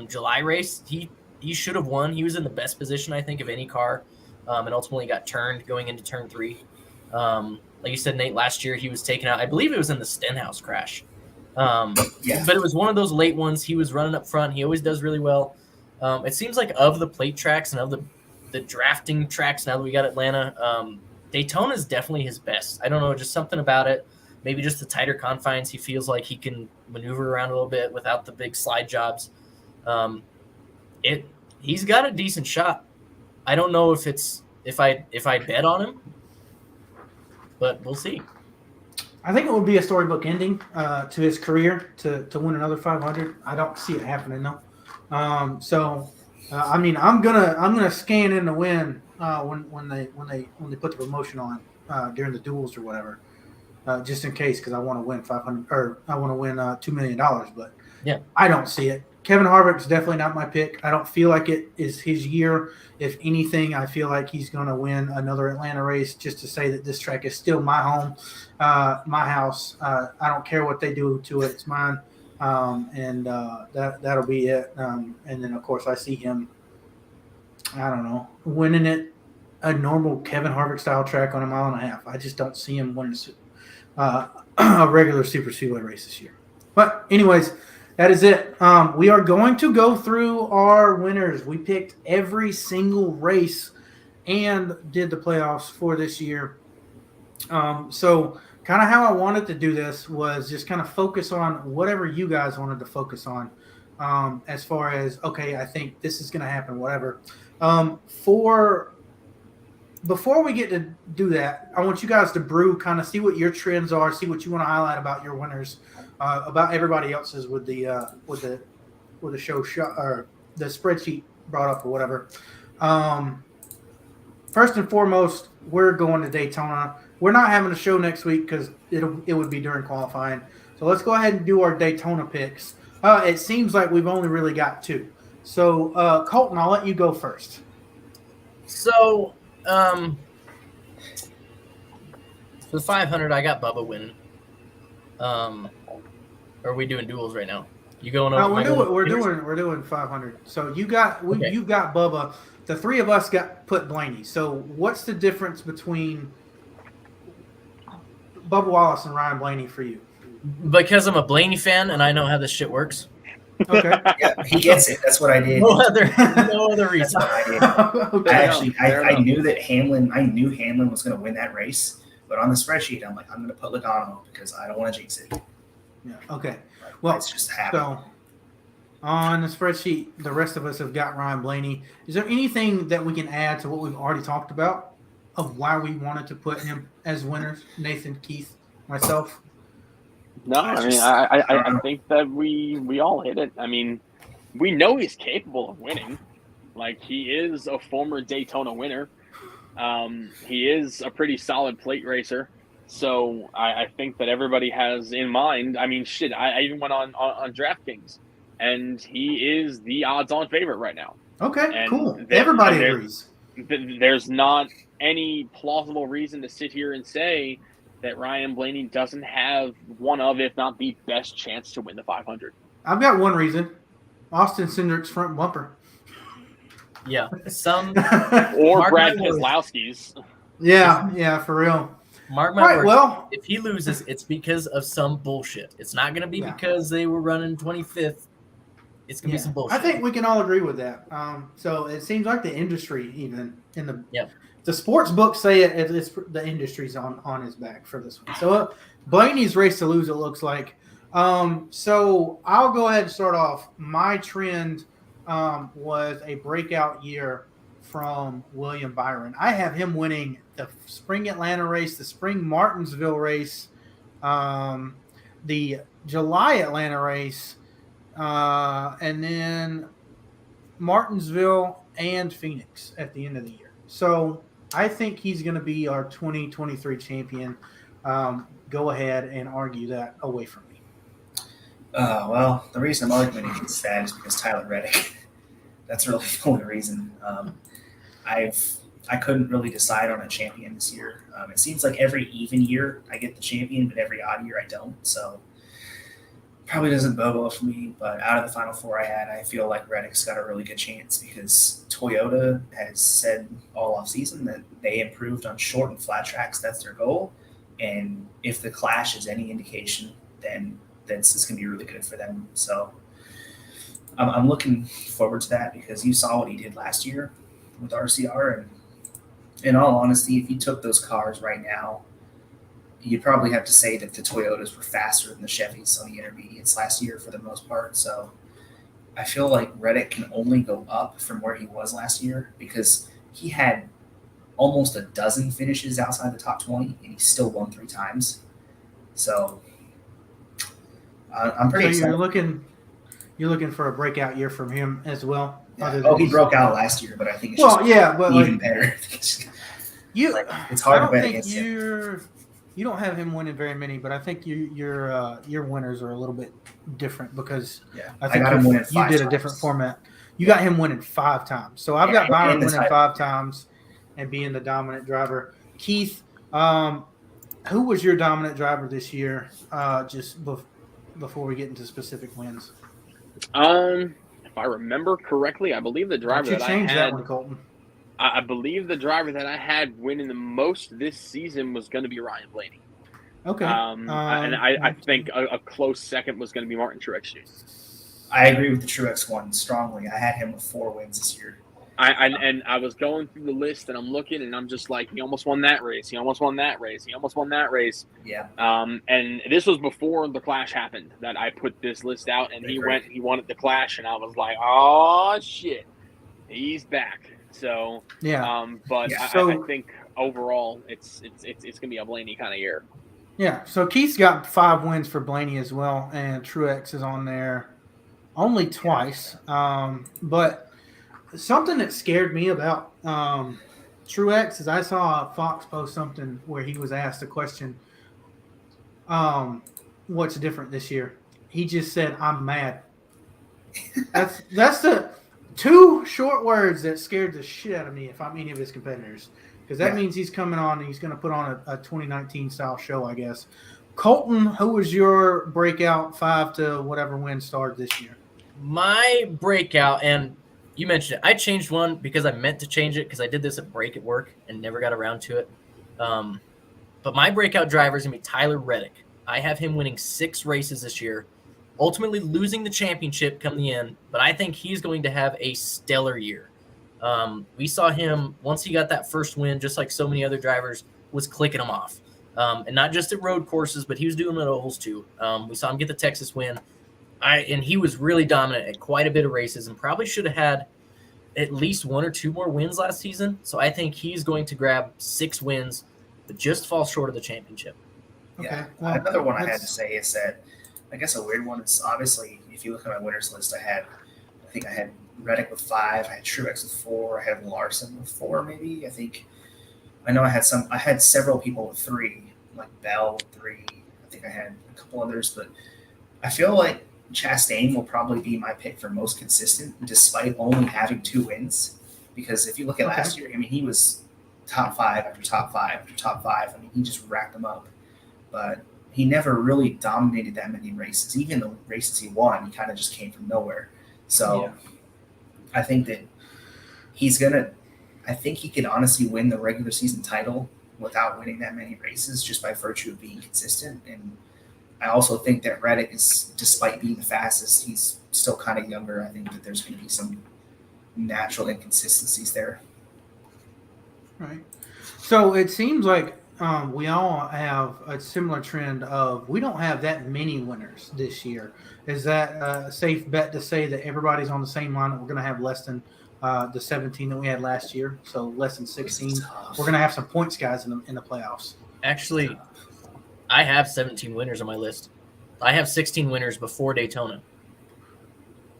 July race, he should have won. He was in the best position, I think, of any car, and ultimately got turned going into turn 3. Like you said, Nate, last year he was taken out. I believe it was in the Stenhouse crash. Yeah. But it was one of those late ones. He was running up front. He always does really well. It seems like of the plate tracks and of the drafting tracks now that we got Atlanta, Daytona is definitely his best. I don't know, just something about it. Maybe just the tighter confines. He feels like he can maneuver around a little bit without the big slide jobs. He's got a decent shot. I don't know if I bet on him, but we'll see. I think it would be a storybook ending to his career to win another 500. I don't see it happening though. I mean, I'm gonna scan in the win when they put the promotion on during the duels or whatever, just in case, because I want to win 500 or I want to win $2 million. But yeah, I don't see it. Kevin Harvick is definitely not my pick. I don't feel like it is his year. If anything, I feel like he's going to win another Atlanta race just to say that this track is still my home, my house. I don't care what they do to it. It's mine. That'll be it. And then, of course, I see him, I don't know, winning it a normal Kevin Harvick style track on 1.5 miles. I just don't see him winning a regular super speedway race this year. But anyways, That is it. We are going to go through our winners. We picked every single race and did the playoffs for this year. So kind of how I wanted to do this was just kind of focus on whatever you guys wanted to focus on. As far as, okay, I think this is going to happen, whatever. Before we get to do that, I want you guys to brew, kind of see what your trends are, see what you want to highlight about your winners, about everybody else's with the show or the spreadsheet brought up or whatever. First and foremost, we're going to Daytona. We're not having a show next week because it would be during qualifying. So let's go ahead and do our Daytona picks. It seems like we've only really got 2. So Colton, I'll let you go first. So. For the 500, I got Bubba winning. Are we doing duels right now? You going over? No, we're doing 500. So you've got Bubba. The 3 of us put Blaney. So what's the difference between Bubba Wallace and Ryan Blaney for you? Because I'm a Blaney fan and I know how this shit works. Okay. Yeah, he gets it. That's what I did. No other reason. I did. Okay. I knew that Hamlin was going to win that race, but on the spreadsheet, I'm like, I'm going to put Logano because I don't want to jinx it. Yeah. Okay. Well, it's just happened. So on the spreadsheet, the rest of us have got Ryan Blaney. Is there anything that we can add to what we've already talked about of why we wanted to put him as winners? Nathan, Keith, myself. No, I think that we all hit it. I mean, we know he's capable of winning. Like, he is a former Daytona winner. He is a pretty solid plate racer. So I think that everybody has in mind. I mean, shit, I even went on DraftKings, and he is the odds-on favorite right now. Okay, and cool. Everybody agrees. There's not any plausible reason to sit here and say that Ryan Blaney doesn't have one of, if not the best chance to win the 500. I've got one reason. Austin Cindric's front bumper. Yeah. Or Mark Brad Keselowski's. Yeah, for real. Mark my words. Well, if he loses, it's because of some bullshit. It's not going to be because they were running 25th. It's going to be some bullshit. I think we can all agree with that. So it seems like the industry, even in the sports books, say it's the industry's on his back for this one. So Blaney's race to lose, it looks like. So I'll go ahead and start off. My trend was a breakout year from William Byron. I have him winning the spring Atlanta race, the spring Martinsville race, the July Atlanta race, and then Martinsville and Phoenix at the end of the year. So I think he's going to be our 2023 champion. Go ahead and argue that away from me. Well, the reason I'm arguing against that is because Tyler Reddick. That's really the only reason. I couldn't really decide on a champion this year. It seems like every even year I get the champion, but every odd year I don't. So probably doesn't bode well for me. But out of the final 4 I had, I feel like Reddick's got a really good chance because Toyota has said all off season that they improved on short and flat tracks. That's their goal. And if the Clash is any indication, then this is going to be really good for them. So I'm looking forward to that because you saw what he did last year with RCR. And in all honesty, if you took those cars right now, you'd probably have to say that the Toyotas were faster than the Chevys on the intermediates last year for the most part. So I feel like Reddick can only go up from where he was last year because he had almost a dozen finishes outside the top 20 and he still won 3 times. So I'm pretty excited. You're looking for a breakout year from him as well. Yeah. He broke out last year, but I think it's even better. It's hard to bet against him. You don't have him winning very many, but I think your winners are a little bit different because I think got him winning 5 you did times. A different format. You got him winning 5 times. So I've got Byron winning 5 times and being the dominant driver. Keith, who was your dominant driver this year? Just before we get into specific wins. If I remember correctly, I believe the driver that I had. That one, Colton. I believe the driver that I had winning the most this season was going to be Ryan Blaney. Okay. I think a close second was going to be Martin Truex Jr. I agree with the Truex one strongly. I had him with 4 wins this year. I was going through the list and I'm looking and I'm just like, he almost won that race. He almost won that race. He almost won that race. Yeah. And this was before the Clash happened that I put this list out, and he won at the Clash, and I was like, oh shit, he's back. So yeah. But Yeah, I think overall it's gonna be a Blaney kind of year. Yeah. So Keith's got 5 wins for Blaney as well, and Truex is on there only twice. But something that scared me about Truex is I saw Fox post something where he was asked a question, what's different this year? He just said, I'm mad. That's the 2 short words that scared the shit out of me if I'm any of his competitors. Because that means he's coming on and he's going to put on a 2019 style show, I guess. Colton, who was your breakout 5 to whatever win started this year? My breakout, and you mentioned it, I changed one because I meant to change it because I did this at break at work and never got around to it. But my breakout driver is going to be Tyler Reddick. I have him winning 6 races this year, ultimately losing the championship come the end, but I think he's going to have a stellar year. We saw him, once he got that first win, just like so many other drivers, was clicking them off. And not just at road courses, but he was doing it at ovals too. We saw him get the Texas win. And he was really dominant at quite a bit of races and probably should have had at least 1 or 2 more wins last season. So I think he's going to grab 6 wins, but just fall short of the championship. Yeah. Okay. Well, another one I had to say is that I guess a weird one is obviously if you look at my winners list, I think I had Reddick with 5, I had Truex with 4, I had Larson with 4, maybe. I know I had several people with 3, like Bell with 3. I think I had a couple others, but I feel like Chastain will probably be my pick for most consistent, despite only having 2 wins. Because if you look at last year, I mean, he was top 5 after top 5 after top 5. I mean, he just racked them up. But he never really dominated that many races. Even the races he won, he kind of just came from nowhere. So I think that I think he can honestly win the regular season title without winning that many races just by virtue of being consistent. And I also think that Reddick is, despite being the fastest, he's still kind of younger. I think that there's going to be some natural inconsistencies there. Right. So it seems like we all have a similar trend of we don't have that many winners this year. Is that a safe bet to say that everybody's on the same line? That we're going to have less than the 17 that we had last year, so less than 16. We're going to have some points guys in the playoffs. Actually, I have 17 winners on my list. I have 16 winners before Daytona.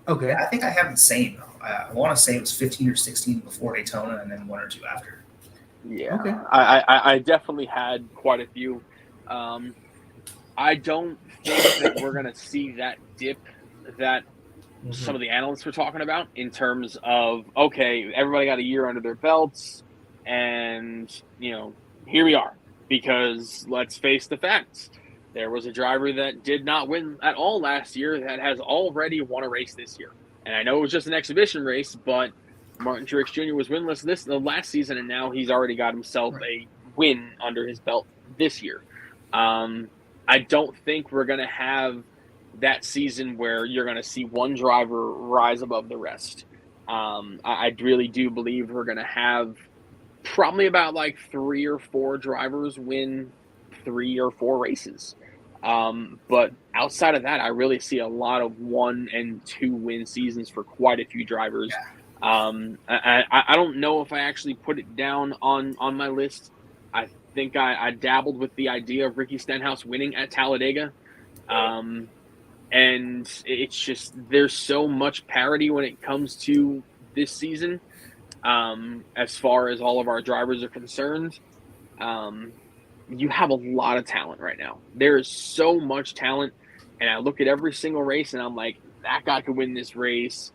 Okay. Yeah, I think I have the same. I want to say it was 15 or 16 before Daytona and then 1 or 2 after. Yeah. Okay. I definitely had quite a few. I don't think that we're going to see that dip that some of the analysts were talking about in terms of, okay, everybody got a year under their belts and, here we are. Because let's face the facts. There was a driver that did not win at all last year that has already won a race this year. And I know it was just an exhibition race, but Martin Truex Jr. was winless the last season, and now he's already got himself a win under his belt this year. I don't think we're going to have that season where you're going to see one driver rise above the rest. I really do believe we're going to have probably about like 3 or 4 drivers win 3 or 4 races. But outside of that, I really see a lot of 1 and 2 win seasons for quite a few drivers. Yeah. I don't know if I actually put it down on my list. I think I dabbled with the idea of Ricky Stenhouse winning at Talladega. And it's just, there's so much parity when it comes to this season. As far as all of our drivers are concerned, you have a lot of talent right now. There is so much talent, and I look at every single race, and I'm like, that guy could win this race.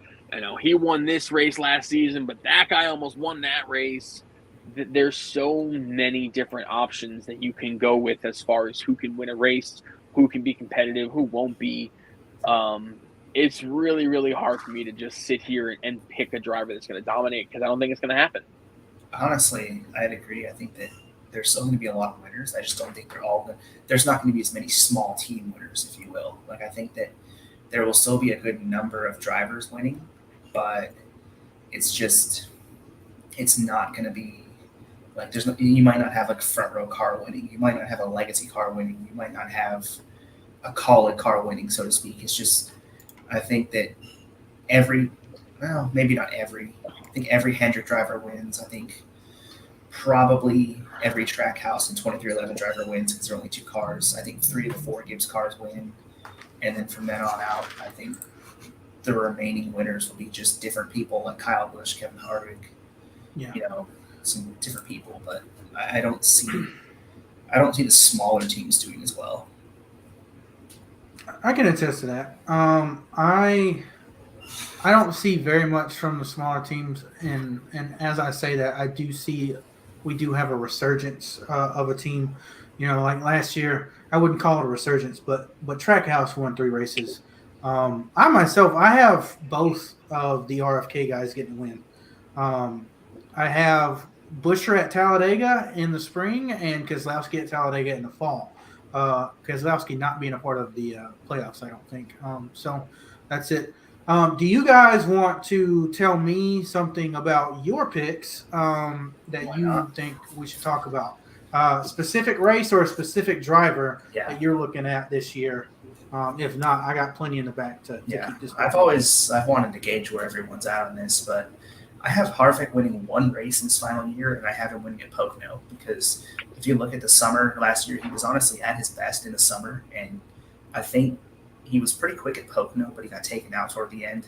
He won this race last season, but that guy almost won that race. There's so many different options that you can go with as far as who can win a race, who can be competitive, who won't be. It's really, really hard for me to just sit here and pick a driver that's going to dominate because I don't think it's going to happen. Honestly, I'd agree. I think that there's still going to be a lot of winners. I just don't think they're all there's not going to be as many small team winners, if you will. Like, I think that there will still be a good number of drivers winning, but it's not going to be like you might not have like a front row car winning. You might not have a legacy car winning. You might not have a Colin car winning, so to speak. It's just, I think that maybe not every. I think every Hendrick driver wins. I think probably every Trackhouse and 2311 driver wins because there are only 2 cars. I think 3 of the 4 Gibbs cars win. And then from then on out, I think the remaining winners will be just different people like Kyle Busch, Kevin Harvick, some different people. But I don't see the smaller teams doing as well. I can attest to that. I don't see very much from the smaller teams, and as I say that, I do see we do have a resurgence of a team. Like last year, I wouldn't call it a resurgence, but Trackhouse won 3 races. I have both of the RFK guys getting a win. I have Buescher at Talladega in the spring and Keselowski at Talladega in the fall. Keselowski not being a part of the playoffs, I don't think. So that's it. Do you guys want to tell me something about your picks that you think we should talk about? Specific race or a specific driver that you're looking at this year? If not, I got plenty in the back to keep this. I've wanted to gauge where everyone's at on this, but I have Harvick winning 1 race in his final year, and I have him winning at Pocono because if you look at the summer last year, he was honestly at his best in the summer, and I think he was pretty quick at Pocono, but he got taken out toward the end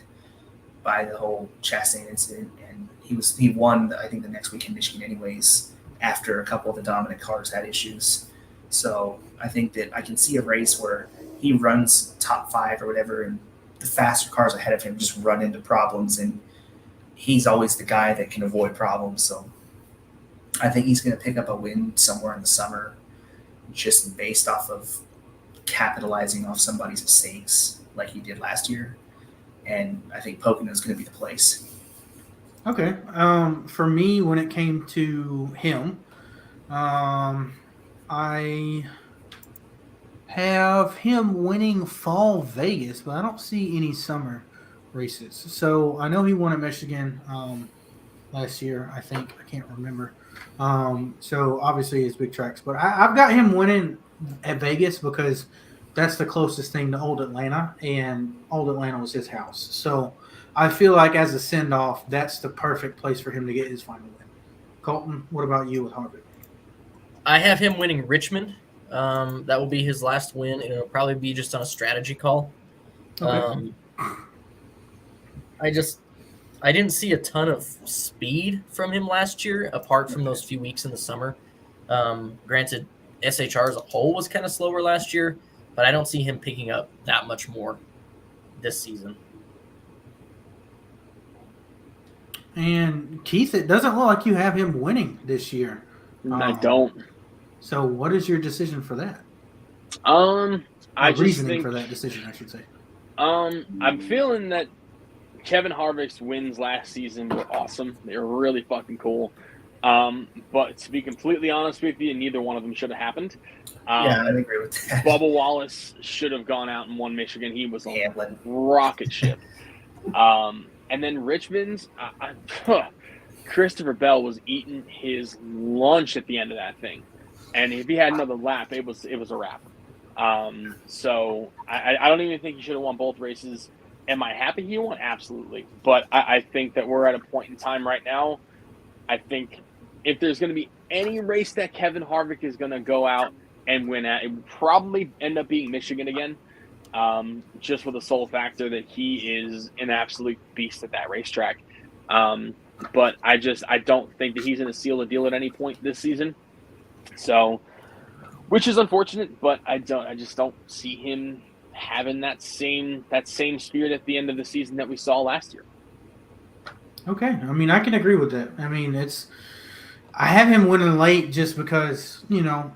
by the whole Chastain incident, and he won, I think, the next week in Michigan anyways after a couple of the dominant cars had issues. So I think that I can see a race where he runs top 5 or whatever, and the faster cars ahead of him just run into problems, and he's always the guy that can avoid problems. So I think he's going to pick up a win somewhere in the summer just based off of capitalizing off somebody's mistakes like he did last year. And I think Pocono is going to be the place. Okay. For me, when it came to him, I have him winning fall Vegas, but I don't see any summer races. So I know he won at Michigan last year, I think. I can't remember. So obviously it's big tracks. But I've got him winning at Vegas because that's the closest thing to Old Atlanta, and Old Atlanta was his house. So I feel like as a send-off, that's the perfect place for him to get his final win. Colton, what about you with Harvick? I have him winning Richmond. That will be his last win, and it'll probably be just on a strategy call. Okay. I didn't see a ton of speed from him last year, apart from those few weeks in the summer. Granted, SHR as a whole was kind of slower last year, but I don't see him picking up that much more this season. And Keith, it doesn't look like you have him winning this year. I don't. So what is your decision for that? Reasoning for that decision, I should say. I'm feeling that Kevin Harvick's wins last season were awesome. They were really fucking cool. But to be completely honest with you, neither one of them should have happened. I agree with that. Bubba Wallace should have gone out and won Michigan. He was on a rocket ship. And then Richmond's, Christopher Bell was eating his lunch at the end of that thing. And if he had another lap, it was a wrap. So I don't even think he should have won both races. Am I happy he won? Absolutely. But I think that we're at a point in time right now. I think if there's going to be any race that Kevin Harvick is going to go out and win at, it would probably end up being Michigan again, just for the sole factor that he is an absolute beast at that racetrack. But I don't think that he's going to seal the deal at any point this season. So, which is unfortunate, but I just don't see him having that same spirit at the end of the season that we saw last year. Okay, I mean, I can agree with that. I mean, I have him winning late just because,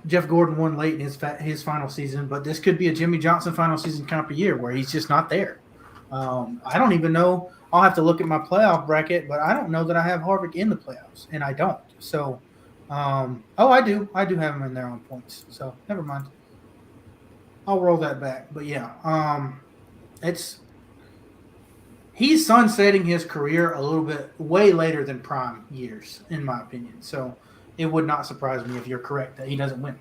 Jeff Gordon won late in his final season, but this could be a Jimmy Johnson final season kind of year where he's just not there. I don't even know. I'll have to look at my playoff bracket, but I don't know that I have Harvick in the playoffs, and I don't. So I do have him in there on points. So never mind. I'll roll that back. But yeah, he's sunsetting his career a little bit way later than prime years, in my opinion. So it would not surprise me if you're correct that he doesn't win.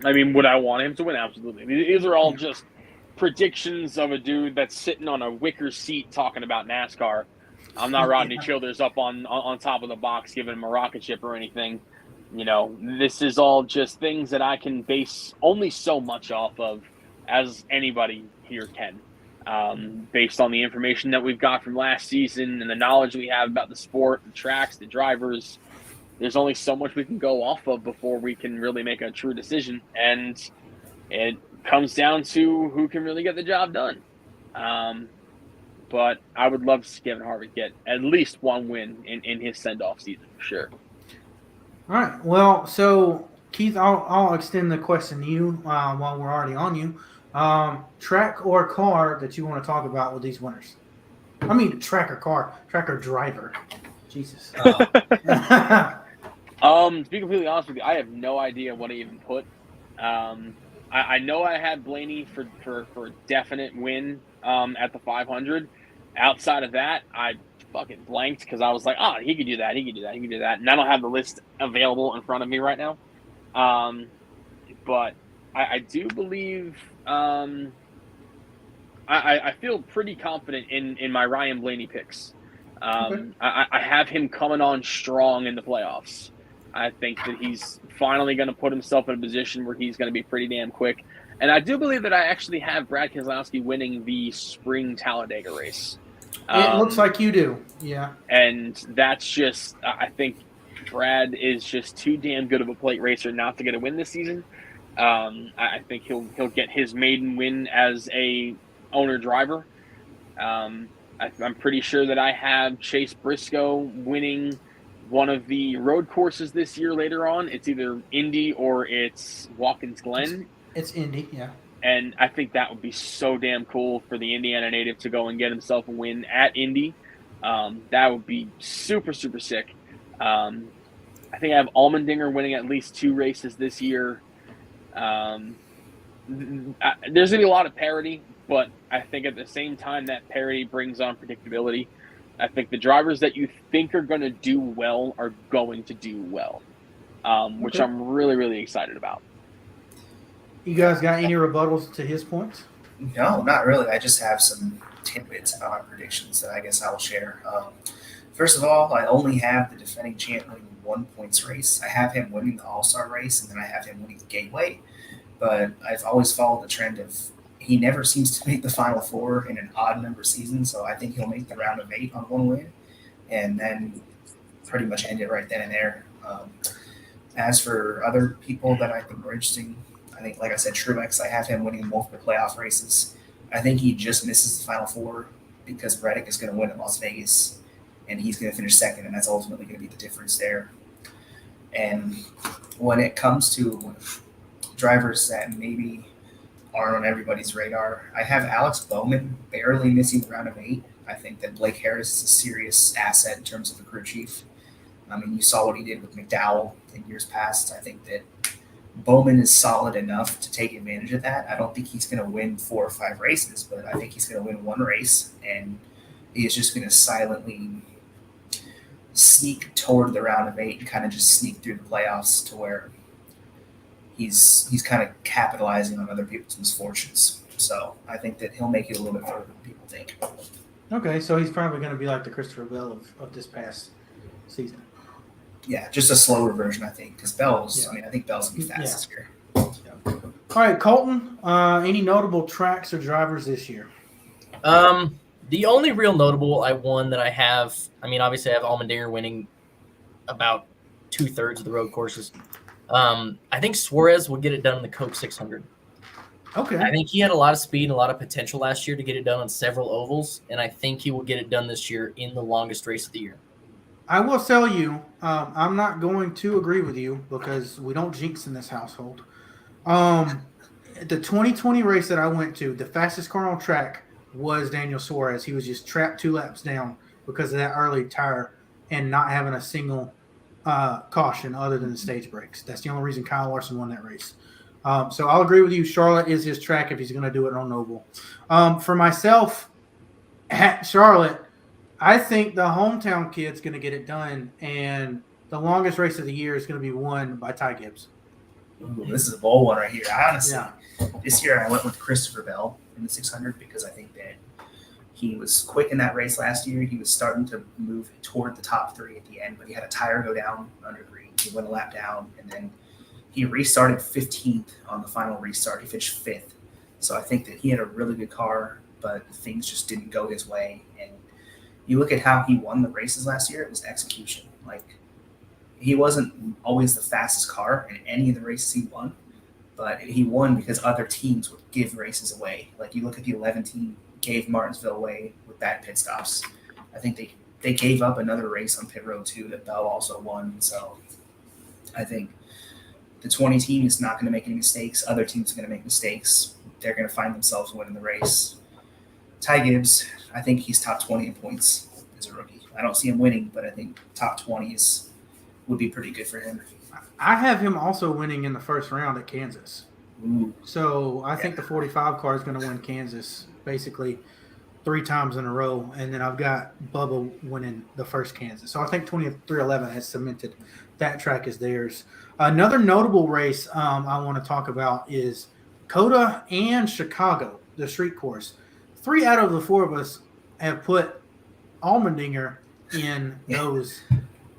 I mean, would I want him to win? Absolutely. These are all just predictions of a dude that's sitting on a wicker seat talking about NASCAR. I'm not Rodney Childers up on top of the box giving him a rocket ship or anything. You know, this is all just things that I can base only so much off of, as anybody here can, based on the information that we've got from last season and the knowledge we have about the sport, the tracks, the drivers. There's only so much we can go off of before we can really make a true decision. And it comes down to who can really get the job done. But I would love to see Kevin Harvick get at least one win in his send-off season for sure. All right. Well, so Keith, I'll extend the question to you while we're already on you. Track or car that you want to talk about with these winners? I mean, track or driver. Jesus. To be completely honest with you, I have no idea what to even put. I know I had Blaney for a definite win at the 500. Outside of that, I fucking blanked because I was like, he could do that, he could do that, he could do that. And I don't have the list available in front of me right now. But I do believe I feel pretty confident in my Ryan Blaney picks. Okay. I have him coming on strong in the playoffs. I think that he's finally going to put himself in a position where he's going to be pretty damn quick. And I do believe that I actually have Brad Keselowski winning the spring Talladega race. It looks like you do, yeah. And that's just, I think Brad is just too damn good of a plate racer not to get a win this season. I think he'll get his maiden win as a owner driver. I'm pretty sure that I have Chase Briscoe winning one of the road courses this year later on. It's either Indy or it's Watkins Glen. It's Indy, yeah. And I think that would be so damn cool for the Indiana native to go and get himself a win at Indy. That would be super, super sick. I think I have Allmendinger winning at least 2 races this year. There's going to be a lot of parity, but I think at the same time that parity brings on predictability. I think the drivers that you think are going to do well are going to do well, which I'm really, really excited about. You guys got any rebuttals to his points? No, not really. I just have some tidbits about my predictions that I guess I'll share. First of all, I only have the defending champ winning 1 points race. I have him winning the All-Star race, and then I have him winning the Gateway. But I've always followed the trend of he never seems to make the Final Four in an odd number season, so I think he'll make the round of 8 on 1 win, and then pretty much end it right then and there. As for other people that I think are interesting, I think, like I said, Truex, I have him winning multiple playoff races. I think he just misses the Final Four because Reddick is going to win at Las Vegas, and he's going to finish second, and that's ultimately going to be the difference there. And when it comes to drivers that maybe aren't on everybody's radar, I have Alex Bowman barely missing the round of 8. I think that Blake Harris is a serious asset in terms of the crew chief. I mean, you saw what he did with McDowell in years past. I think that Bowman is solid enough to take advantage of that. I don't think he's going to win 4 or 5 races, but I think he's going to win 1 race, and he is just going to silently sneak toward the round of 8 and kind of just sneak through the playoffs to where he's kind of capitalizing on other people's misfortunes. So I think that he'll make it a little bit further than people think. Okay, so he's probably going to be like the Christopher Bell of this past season. Yeah, just a slower version, I think, because Bell's. Yeah. I mean, I think Bell's gonna be fast this year. Yeah. All right, Colton. Any notable tracks or drivers this year? The only real notable one that I have, I mean, obviously I have Allmendinger winning about 2/3 of the road courses. I think Suarez will get it done in the Coke 600. Okay. I think he had a lot of speed and a lot of potential last year to get it done on several ovals, and I think he will get it done this year in the longest race of the year. I will tell you, I'm not going to agree with you because we don't jinx in this household. The 2020 race that I went to, the fastest car on track was Daniel Suarez. He was just trapped 2 laps down because of that early tire and not having a single caution other than the stage breaks. That's the only reason Kyle Larson won that race. So I'll agree with you. Charlotte is his track if he's going to do it on Oval. For myself, at Charlotte, I think the hometown kid's going to get it done, and the longest race of the year is going to be won by Ty Gibbs. Ooh, this is a bold one right here. I honestly, this year I went with Christopher Bell in the 600 because I think that he was quick in that race last year. He was starting to move toward the top 3 at the end, but he had a tire go down under green. He went a lap down, and then he restarted 15th on the final restart. He finished 5th. So I think that he had a really good car, but things just didn't go his way. And you look at how he won the races last year, it was execution. Like, he wasn't always the fastest car in any of the races he won, but he won because other teams would give races away. Like, you look at the 11 team, gave Martinsville away with bad pit stops. I think they gave up another race on pit road too that Bell also won. So I think the 20 team is not going to make any mistakes. Other teams are going to make mistakes. They're going to find themselves winning the race. Ty Gibbs, I think he's top 20 in points as a rookie. I don't see him winning, but I think top 20s would be pretty good for him. I have him also winning in the first round at Kansas. Ooh. So I think the 45 car is going to win Kansas basically 3 times in a row, and then I've got Bubba winning the first Kansas. So I think 2311 has cemented that track as theirs. Another notable race I want to talk about is COTA and Chicago, the street course. 3 out of the 4 of us have put Allmendinger in those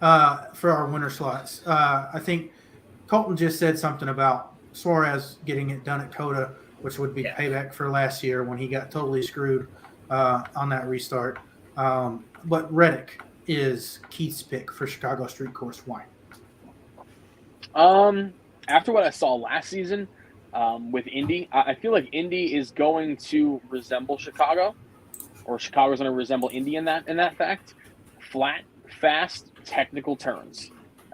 for our winter slots. I think Colton just said something about Suarez getting it done at COTA, which would be payback for last year when he got totally screwed on that restart. But Reddick is Keith's pick for Chicago street course. Why? After what I saw last season with Indy, I feel like Indy is going to resemble Chicago, or Chicago's going to resemble Indy in that fact. Flat, fast, technical turns.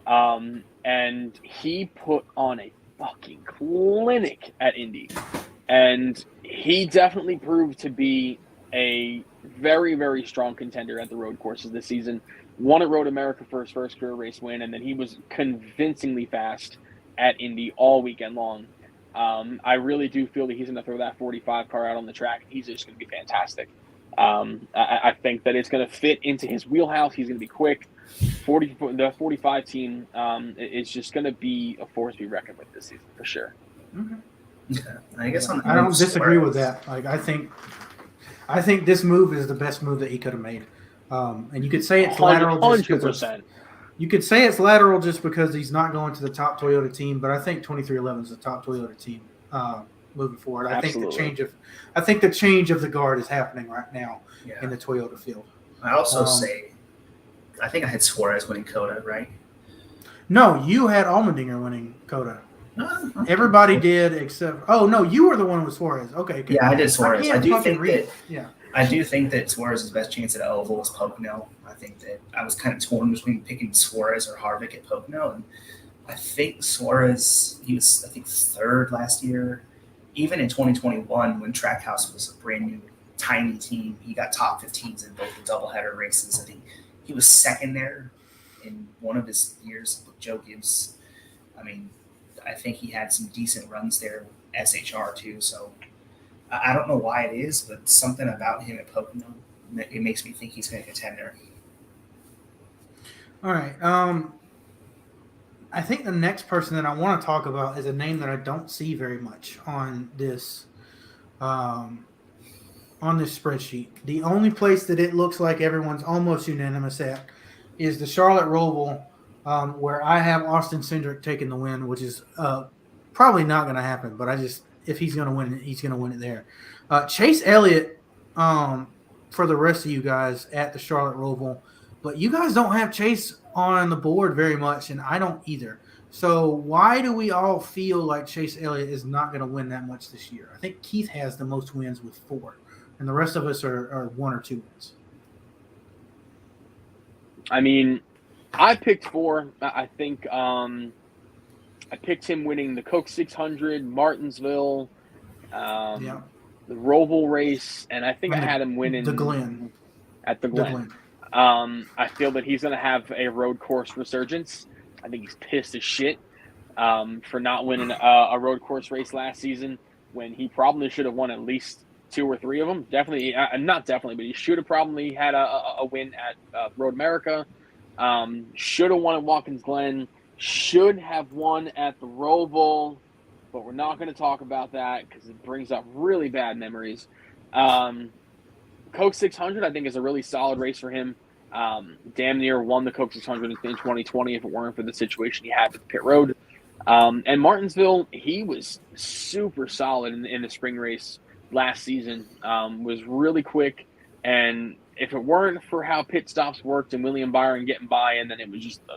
And he put on a fucking clinic at Indy. And he definitely proved to be a very, very strong contender at the road courses this season. Won at Road America for his first career race win, and then he was convincingly fast at Indy all weekend long. I really do feel that he's going to throw that 45 car out on the track. He's just going to be fantastic. I think that it's going to fit into his wheelhouse. He's going to be quick. The 45 team is just going to be a force to be reckoned with this season for sure. Mm-hmm. Yeah, I guess I don't disagree with that. Like, I think this move is the best move that he could have made. And you could say it's lateral. 100%. You could say it's lateral just because he's not going to the top Toyota team, but I think 2311 is the top Toyota team moving forward. I think the change of the guard is happening right now in the Toyota field. I also say, I think I had Suarez winning COTA, right? No, you had Allmendinger winning COTA. Okay. Everybody did except. Oh no, you were the one with Suarez. Okay. Yeah, I did Suarez. I do think that Yeah. Suarez's best chance at Oval was Pocono. I think that I was kind of torn between picking Suarez or Harvick at Pocono, and I think Suarez, he was, I think, 3rd last year. Even in 2021, when Trackhouse was a brand new, tiny team, he got top 15s in both the doubleheader races. I think he was 2nd there in one of his years with Joe Gibbs. I mean, I think he had some decent runs there with SHR too. So I don't know why it is, but something about him at Pocono, it makes me think he's going to contend there. All right. I think the next person that I want to talk about is a name that I don't see very much on this spreadsheet. The only place that it looks like everyone's almost unanimous at is the Charlotte Roval, where I have Austin Cindric taking the win, which is probably not going to happen. But if he's going to win it, he's going to win it there. Chase Elliott, for the rest of you guys at the Charlotte Roval, but you guys don't have Chase on the board very much, and I don't either. So why do we all feel like Chase Elliott is not going to win that much this year? I think Keith has the most wins with 4, and the rest of us are 1 or 2 wins. I mean, I picked 4. I think I picked him winning the Coke 600, Martinsville, the Roval race, and I think I had him winning the Glen. I feel that he's going to have a road course resurgence. I think he's pissed as shit for not winning a road course race last season when he probably should have won at least 2 or 3 of them. Definitely, not definitely, but he should have probably had a win at Road America. Should have won at Watkins Glen. Should have won at the Roval, but we're not going to talk about that because it brings up really bad memories. Coke 600, I think, is a really solid race for him. Damn near won the Coke 600 in 2020 if it weren't for the situation he had with pit road. And Martinsville, he was super solid in the spring race last season. Was really quick, and if it weren't for how pit stops worked and William Byron getting by, and then it was just a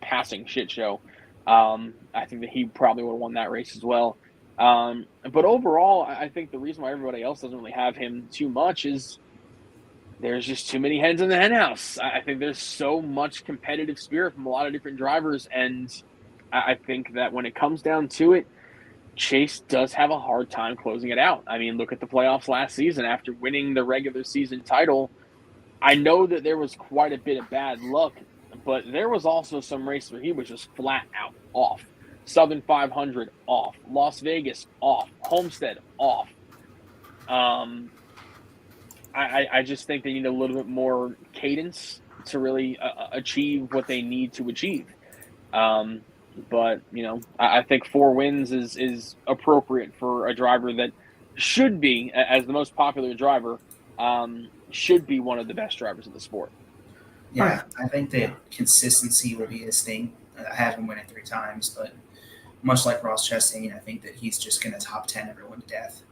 passing shit show, I think that he probably would have won that race as well. But overall, I think the reason why everybody else doesn't really have him too much is there's just too many hens in the henhouse. I think there's so much competitive spirit from a lot of different drivers, and I think that when it comes down to it, Chase does have a hard time closing it out. I mean, look at the playoffs last season. After winning the regular season title, I know that there was quite a bit of bad luck, but there was also some races where he was just flat out off. Southern 500 off. Las Vegas off. Homestead off. I just think they need a little bit more cadence to really achieve what they need to achieve. But, I think 4 wins is appropriate for a driver that should be, as the most popular driver, should be one of the best drivers in the sport. Yeah, I think that consistency will be his thing. I had him win it 3 times, but much like Ross Chastain, I think that he's just going to top 10 everyone to death.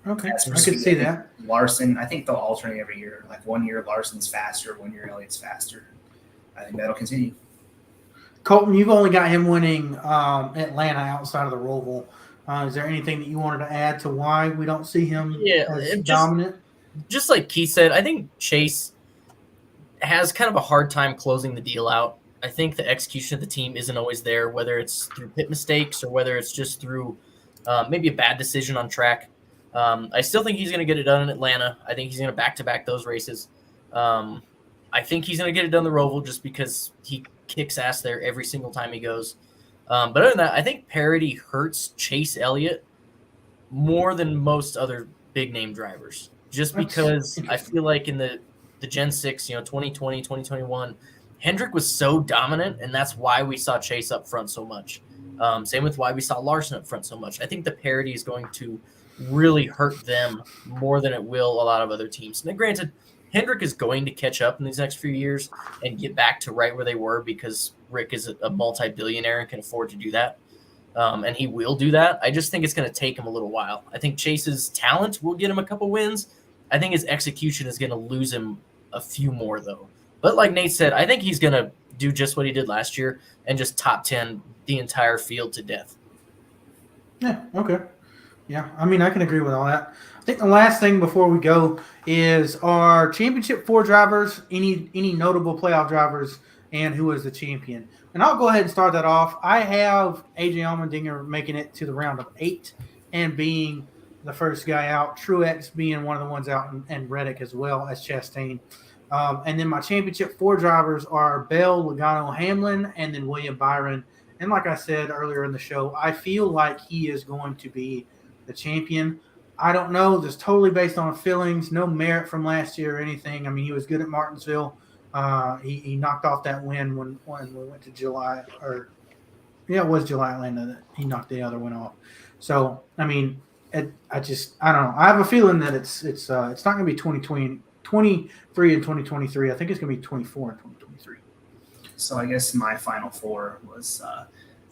Okay, I could see that. Larson, I think they'll alternate every year. Like 1 year Larson's faster, 1 year Elliott's faster. I think that'll continue. Colton, you've only got him winning Atlanta outside of the Roval. Is there anything that you wanted to add to why we don't see him as dominant? Just like Keith said, I think Chase has kind of a hard time closing the deal out. I think the execution of the team isn't always there, whether it's through pit mistakes or whether it's just through maybe a bad decision on track. I still think he's going to get it done in Atlanta. I think he's going to back-to-back those races. I think he's going to get it done the Roval just because he kicks ass there every single time he goes. But other than that, I think parity hurts Chase Elliott more than most other big-name drivers. Just because I feel like in the Gen 6, 2020, 2021, Hendrick was so dominant, and that's why we saw Chase up front so much. Same with why we saw Larson up front so much. I think the parity is going to really hurt them more than it will a lot of other teams. Now, granted, Hendrick is going to catch up in these next few years and get back to right where they were because Rick is a multi-billionaire and can afford to do that. And he will do that. I just think it's going to take him a little while. I think Chase's talent will get him a couple wins. I think his execution is going to lose him a few more, though. But like Nate said, I think he's going to do just what he did last year and just top 10 the entire field to death. Yeah, okay. Yeah, I mean, I can agree with all that. I think the last thing before we go is our Championship 4 drivers, any notable playoff drivers, and who is the champion. And I'll go ahead and start that off. I have AJ Allmendinger making it to the round of 8 and being the first guy out, Truex being one of the ones out, and Reddick as well as Chastain. And then my Championship 4 drivers are Bell, Logano, Hamlin, and then William Byron. And like I said earlier in the show, I feel like he is going to be the champion. I don't know. This is totally based on feelings. No merit from last year or anything. I mean, he was good at Martinsville. He knocked off that win when we went to July. It was July Atlanta that he knocked the other one off. So, I mean, I don't know. I have a feeling that it's not going to be 2023 and 2023. I think it's going to be 24 and 2023. So I guess my final 4 was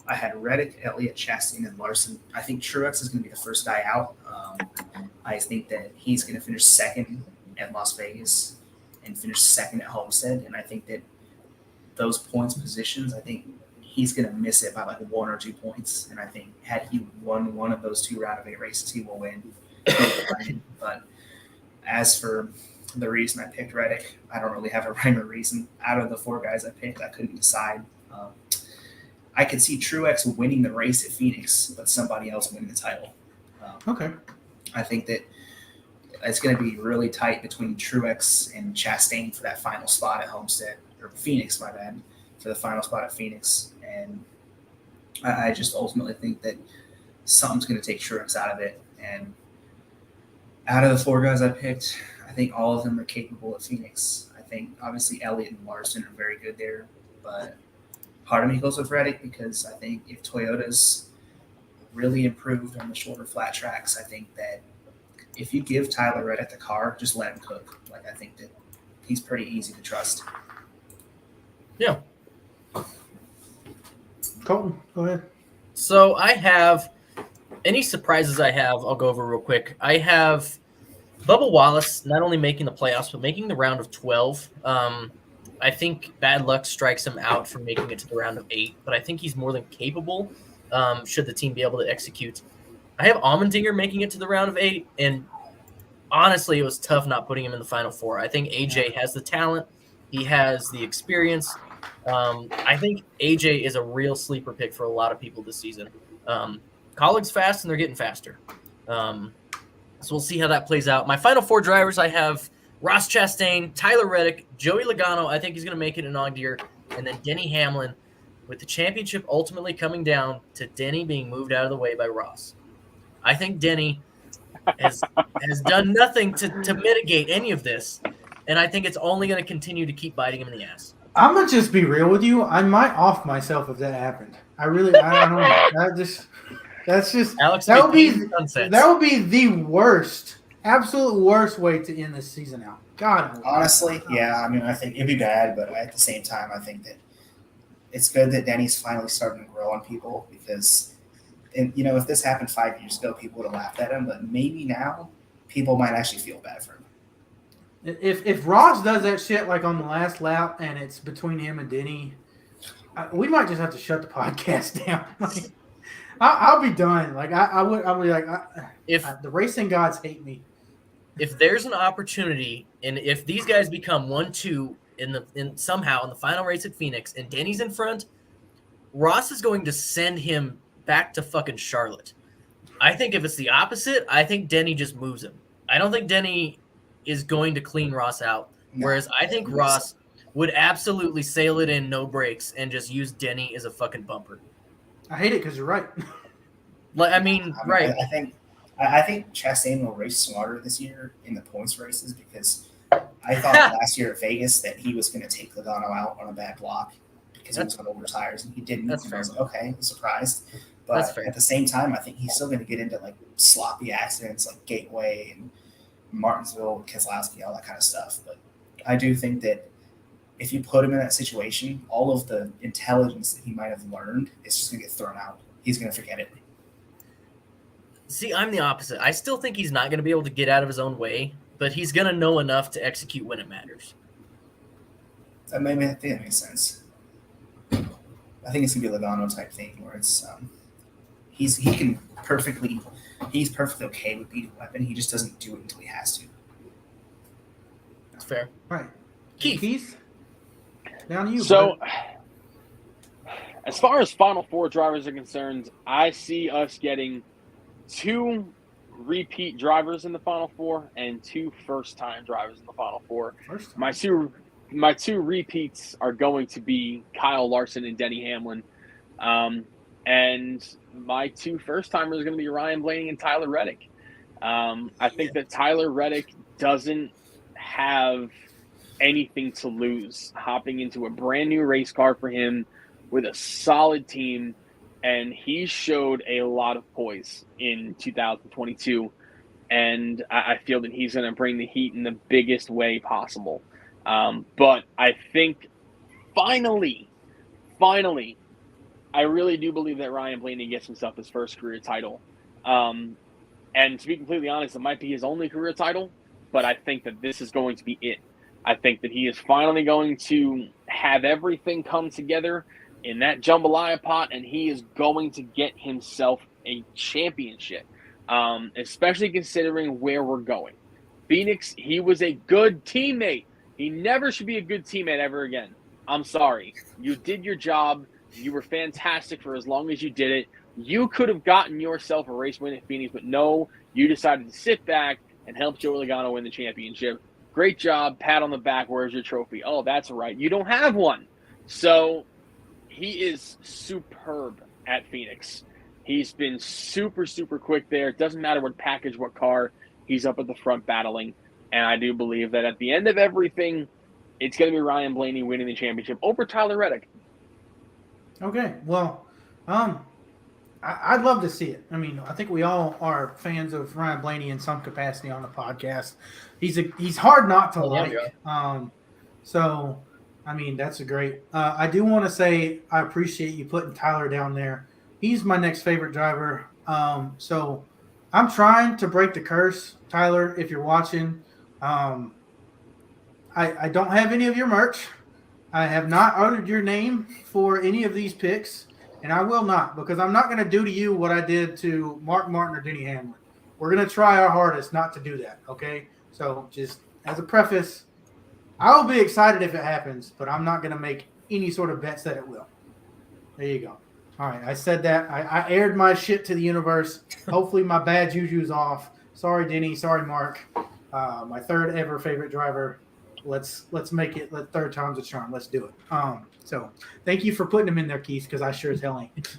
I had Reddick, Elliott, Chastain, and Larson. I think Truex is going to be the first guy out. I think that he's going to finish second at Las Vegas and finish second at Homestead. And I think that those points positions, I think he's going to miss it by like 1 or 2 points. And I think had he won one of those 2 round of 8 races, he will win. But as for the reason I picked Reddick, I don't really have a rhyme or reason. Out of the 4 guys I picked, I couldn't decide. I could see Truex winning the race at Phoenix, but somebody else winning the title. Okay. I think that it's going to be really tight between Truex and Chastain for that final spot at Homestead, or Phoenix, my bad. for the final spot at Phoenix. And I just ultimately think that something's going to take Truex out of it. And out of the 4 guys I picked, I think all of them are capable at Phoenix. I think obviously Elliott and Larson are very good there, but part of me goes with Reddick because I think if Toyota's really improved on the shorter flat tracks, I think that if you give Tyler Reddick the car, just let him cook. Like, I think that he's pretty easy to trust. Yeah. Colton, go ahead. So I have any surprises I have, I'll go over real quick. I have Bubba Wallace not only making the playoffs, but making the round of 12. I think bad luck strikes him out from making it to the round of 8, but I think he's more than capable should the team be able to execute. I have Allmendinger making it to the round of 8, and honestly, it was tough not putting him in the Final Four. I think AJ has the talent. He has the experience. I think AJ is a real sleeper pick for a lot of people this season. Colleague's fast, and they're getting faster. So we'll see how that plays out. My Final Four drivers, I have Ross Chastain, Tyler Reddick, Joey Logano. I think he's going to make it in Ogdier, and then Denny Hamlin, with the championship ultimately coming down to Denny being moved out of the way by Ross. I think Denny has done nothing to mitigate any of this, and I think it's only going to continue to keep biting him in the ass. I'm gonna just be real with you. I might off myself if that happened. I don't know. That's just Alex, that would be the worst, absolute worst way to end this season out. God, honestly, yeah. I mean, I think it'd be bad, but at the same time, I think that it's good that Denny's finally starting to grow on people because, if this happened 5 years ago, people would have laughed at him, but maybe now people might actually feel bad for him. If Ross does that shit like on the last lap and it's between him and Denny, we might just have to shut the podcast down. Like, I'll be done. Like I'll be like, the racing gods hate me. If there's an opportunity, and if these guys become 1-2 somehow in the final race at Phoenix, and Denny's in front, Ross is going to send him back to fucking Charlotte. I think if it's the opposite, I think Denny just moves him. I don't think Denny is going to clean Ross out. Whereas I think Ross would absolutely sail it in, no brakes, and just use Denny as a fucking bumper. I hate it because you're right. Right. I think Chastain will race smarter this year in the points races because I thought last year at Vegas that he was going to take Logano out on a bad block because he was on older tires, and he didn't. That's fair. I was like, okay, I'm surprised. But at the same time, I think he's still going to get into like sloppy accidents like Gateway and Martinsville, Keselowski, all that kind of stuff. But I do think that if you put him in that situation, all of the intelligence that he might have learned is just going to get thrown out. He's going to forget it. See, I'm the opposite. I still think he's not going to be able to get out of his own way, but he's going to know enough to execute when it matters. I think that makes sense. I think it's going to be a Logano type thing where it's he's perfectly okay with beating Weapon. He just doesn't do it until he has to. That's fair. Right. Keith, down to you. So, as far as Final Four drivers are concerned, I see us getting 2 repeat drivers in the Final Four and 2 first-time drivers in the Final Four. My two repeats are going to be Kyle Larson and Denny Hamlin. And my 2 first-timers are going to be Ryan Blaney and Tyler Reddick. I think that Tyler Reddick doesn't have anything to lose hopping into a brand new race car for him with a solid team, and he showed a lot of poise in 2022, and I feel that he's going to bring the heat in the biggest way possible. But I think finally, I really do believe that Ryan Blaney gets himself his first career title. And to be completely honest, it might be his only career title, but I think that this is going to be it. I think that he is finally going to have everything come together in that jambalaya pot, and he is going to get himself a championship, especially considering where we're going. Phoenix, he was a good teammate. He never should be a good teammate ever again. I'm sorry. You did your job. You were fantastic for as long as you did it. You could have gotten yourself a race win at Phoenix, but no, you decided to sit back and help Joey Logano win the championship. Great job. Pat on the back. Where's your trophy? Oh, that's right. You don't have one. So he is superb at Phoenix. He's been super, super quick there. It doesn't matter what package, what car, he's up at the front battling. And I do believe that at the end of everything, it's going to be Ryan Blaney winning the championship over Tyler Reddick. Okay, well, I'd love to see it. I mean, I think we all are fans of Ryan Blaney in some capacity on the podcast. He's hard not to like. So, I mean, that's a great. I do want to say I appreciate you putting Tyler down there. He's my next favorite driver. So I'm trying to break the curse, Tyler. If you're watching, I don't have any of your merch. I have not uttered your name for any of these picks. And I will not, because I'm not going to do to you what I did to Mark Martin or Denny Hamlin. We're going to try our hardest not to do that, okay? So just as a preface, I will be excited if it happens, but I'm not going to make any sort of bets that it will. There you go. All right, I said that. I aired my shit to the universe. Hopefully my bad juju's off. Sorry, Denny. Sorry, Mark. My third ever favorite driver. Let's make it. Third time's a charm. Let's do it. So thank you for putting him in there, Keith, because I sure as hell ain't.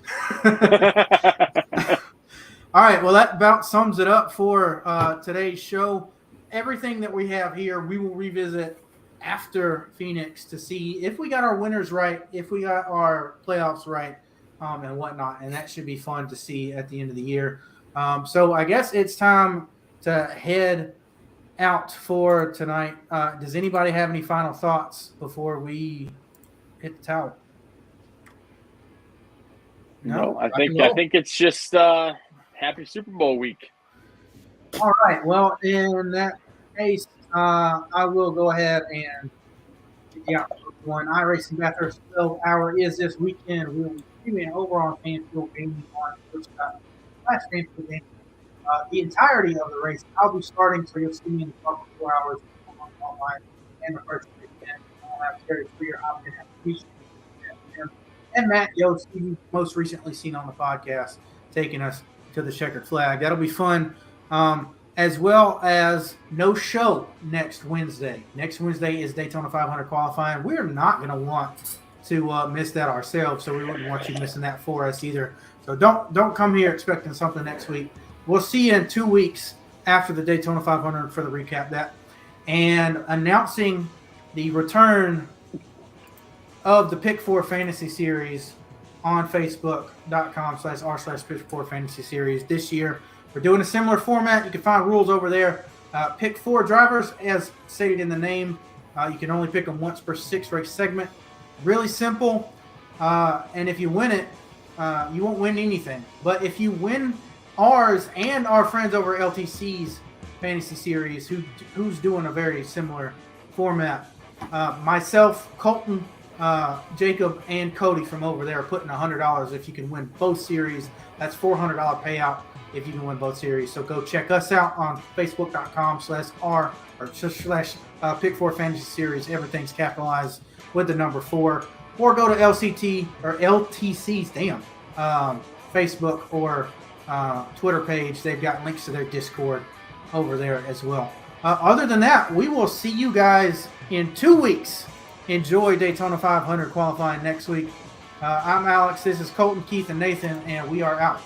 All right. Well, that about sums it up for today's show. Everything that we have here, we will revisit after Phoenix to see if we got our winners right, if we got our playoffs right, and whatnot. And that should be fun to see at the end of the year. So I guess it's time to head out for tonight. Does anybody have any final thoughts before we hit the tower? No, I think it's just happy Super Bowl week. All right. Well, in that case, I will go ahead and one iRacing Bathurst 12 hour is this weekend. We will be streaming over on FanFuel Gaming on Twitch.tv/FanFuel Gaming. The entirety of the race, I'll be starting, so you'll see me in the 4 hours online and the first weekend. I'll have Terry Freer, I'm going to have Keith and Matt Yost, who you most recently seen on the podcast, taking us to the checkered flag. That'll be fun, as well as no show next Wednesday. Next Wednesday is Daytona 500 qualifying. We're not going to want to miss that ourselves, so we wouldn't want you missing that for us either. So don't come here expecting something next week. We'll see you in 2 weeks after the Daytona 500 for the recap that. And announcing the return of the Pick 4 Fantasy Series on Facebook.com/r/Pick 4 Fantasy Series this year. We're doing a similar format. You can find rules over there. Pick 4 drivers, as stated in the name. You can only pick them once per 6-race segment. Really simple. And if you win it, you won't win anything. But if you win ours and our friends over LTC's Fantasy Series, who's doing a very similar format. Myself, Colton, Jacob, and Cody from over there are putting $100 if you can win both series. That's $400 payout if you can win both series. So go check us out on Facebook.com/Pick 4 Fantasy Series. Everything's capitalized with the number 4. Or go to LCT or LTC's Facebook or Twitter page. They've got links to their Discord over there as well. Other than that, we will see you guys in 2 weeks. Enjoy Daytona 500 qualifying next week. I'm Alex. This is Colton, Keith, and Nathan, and we are out.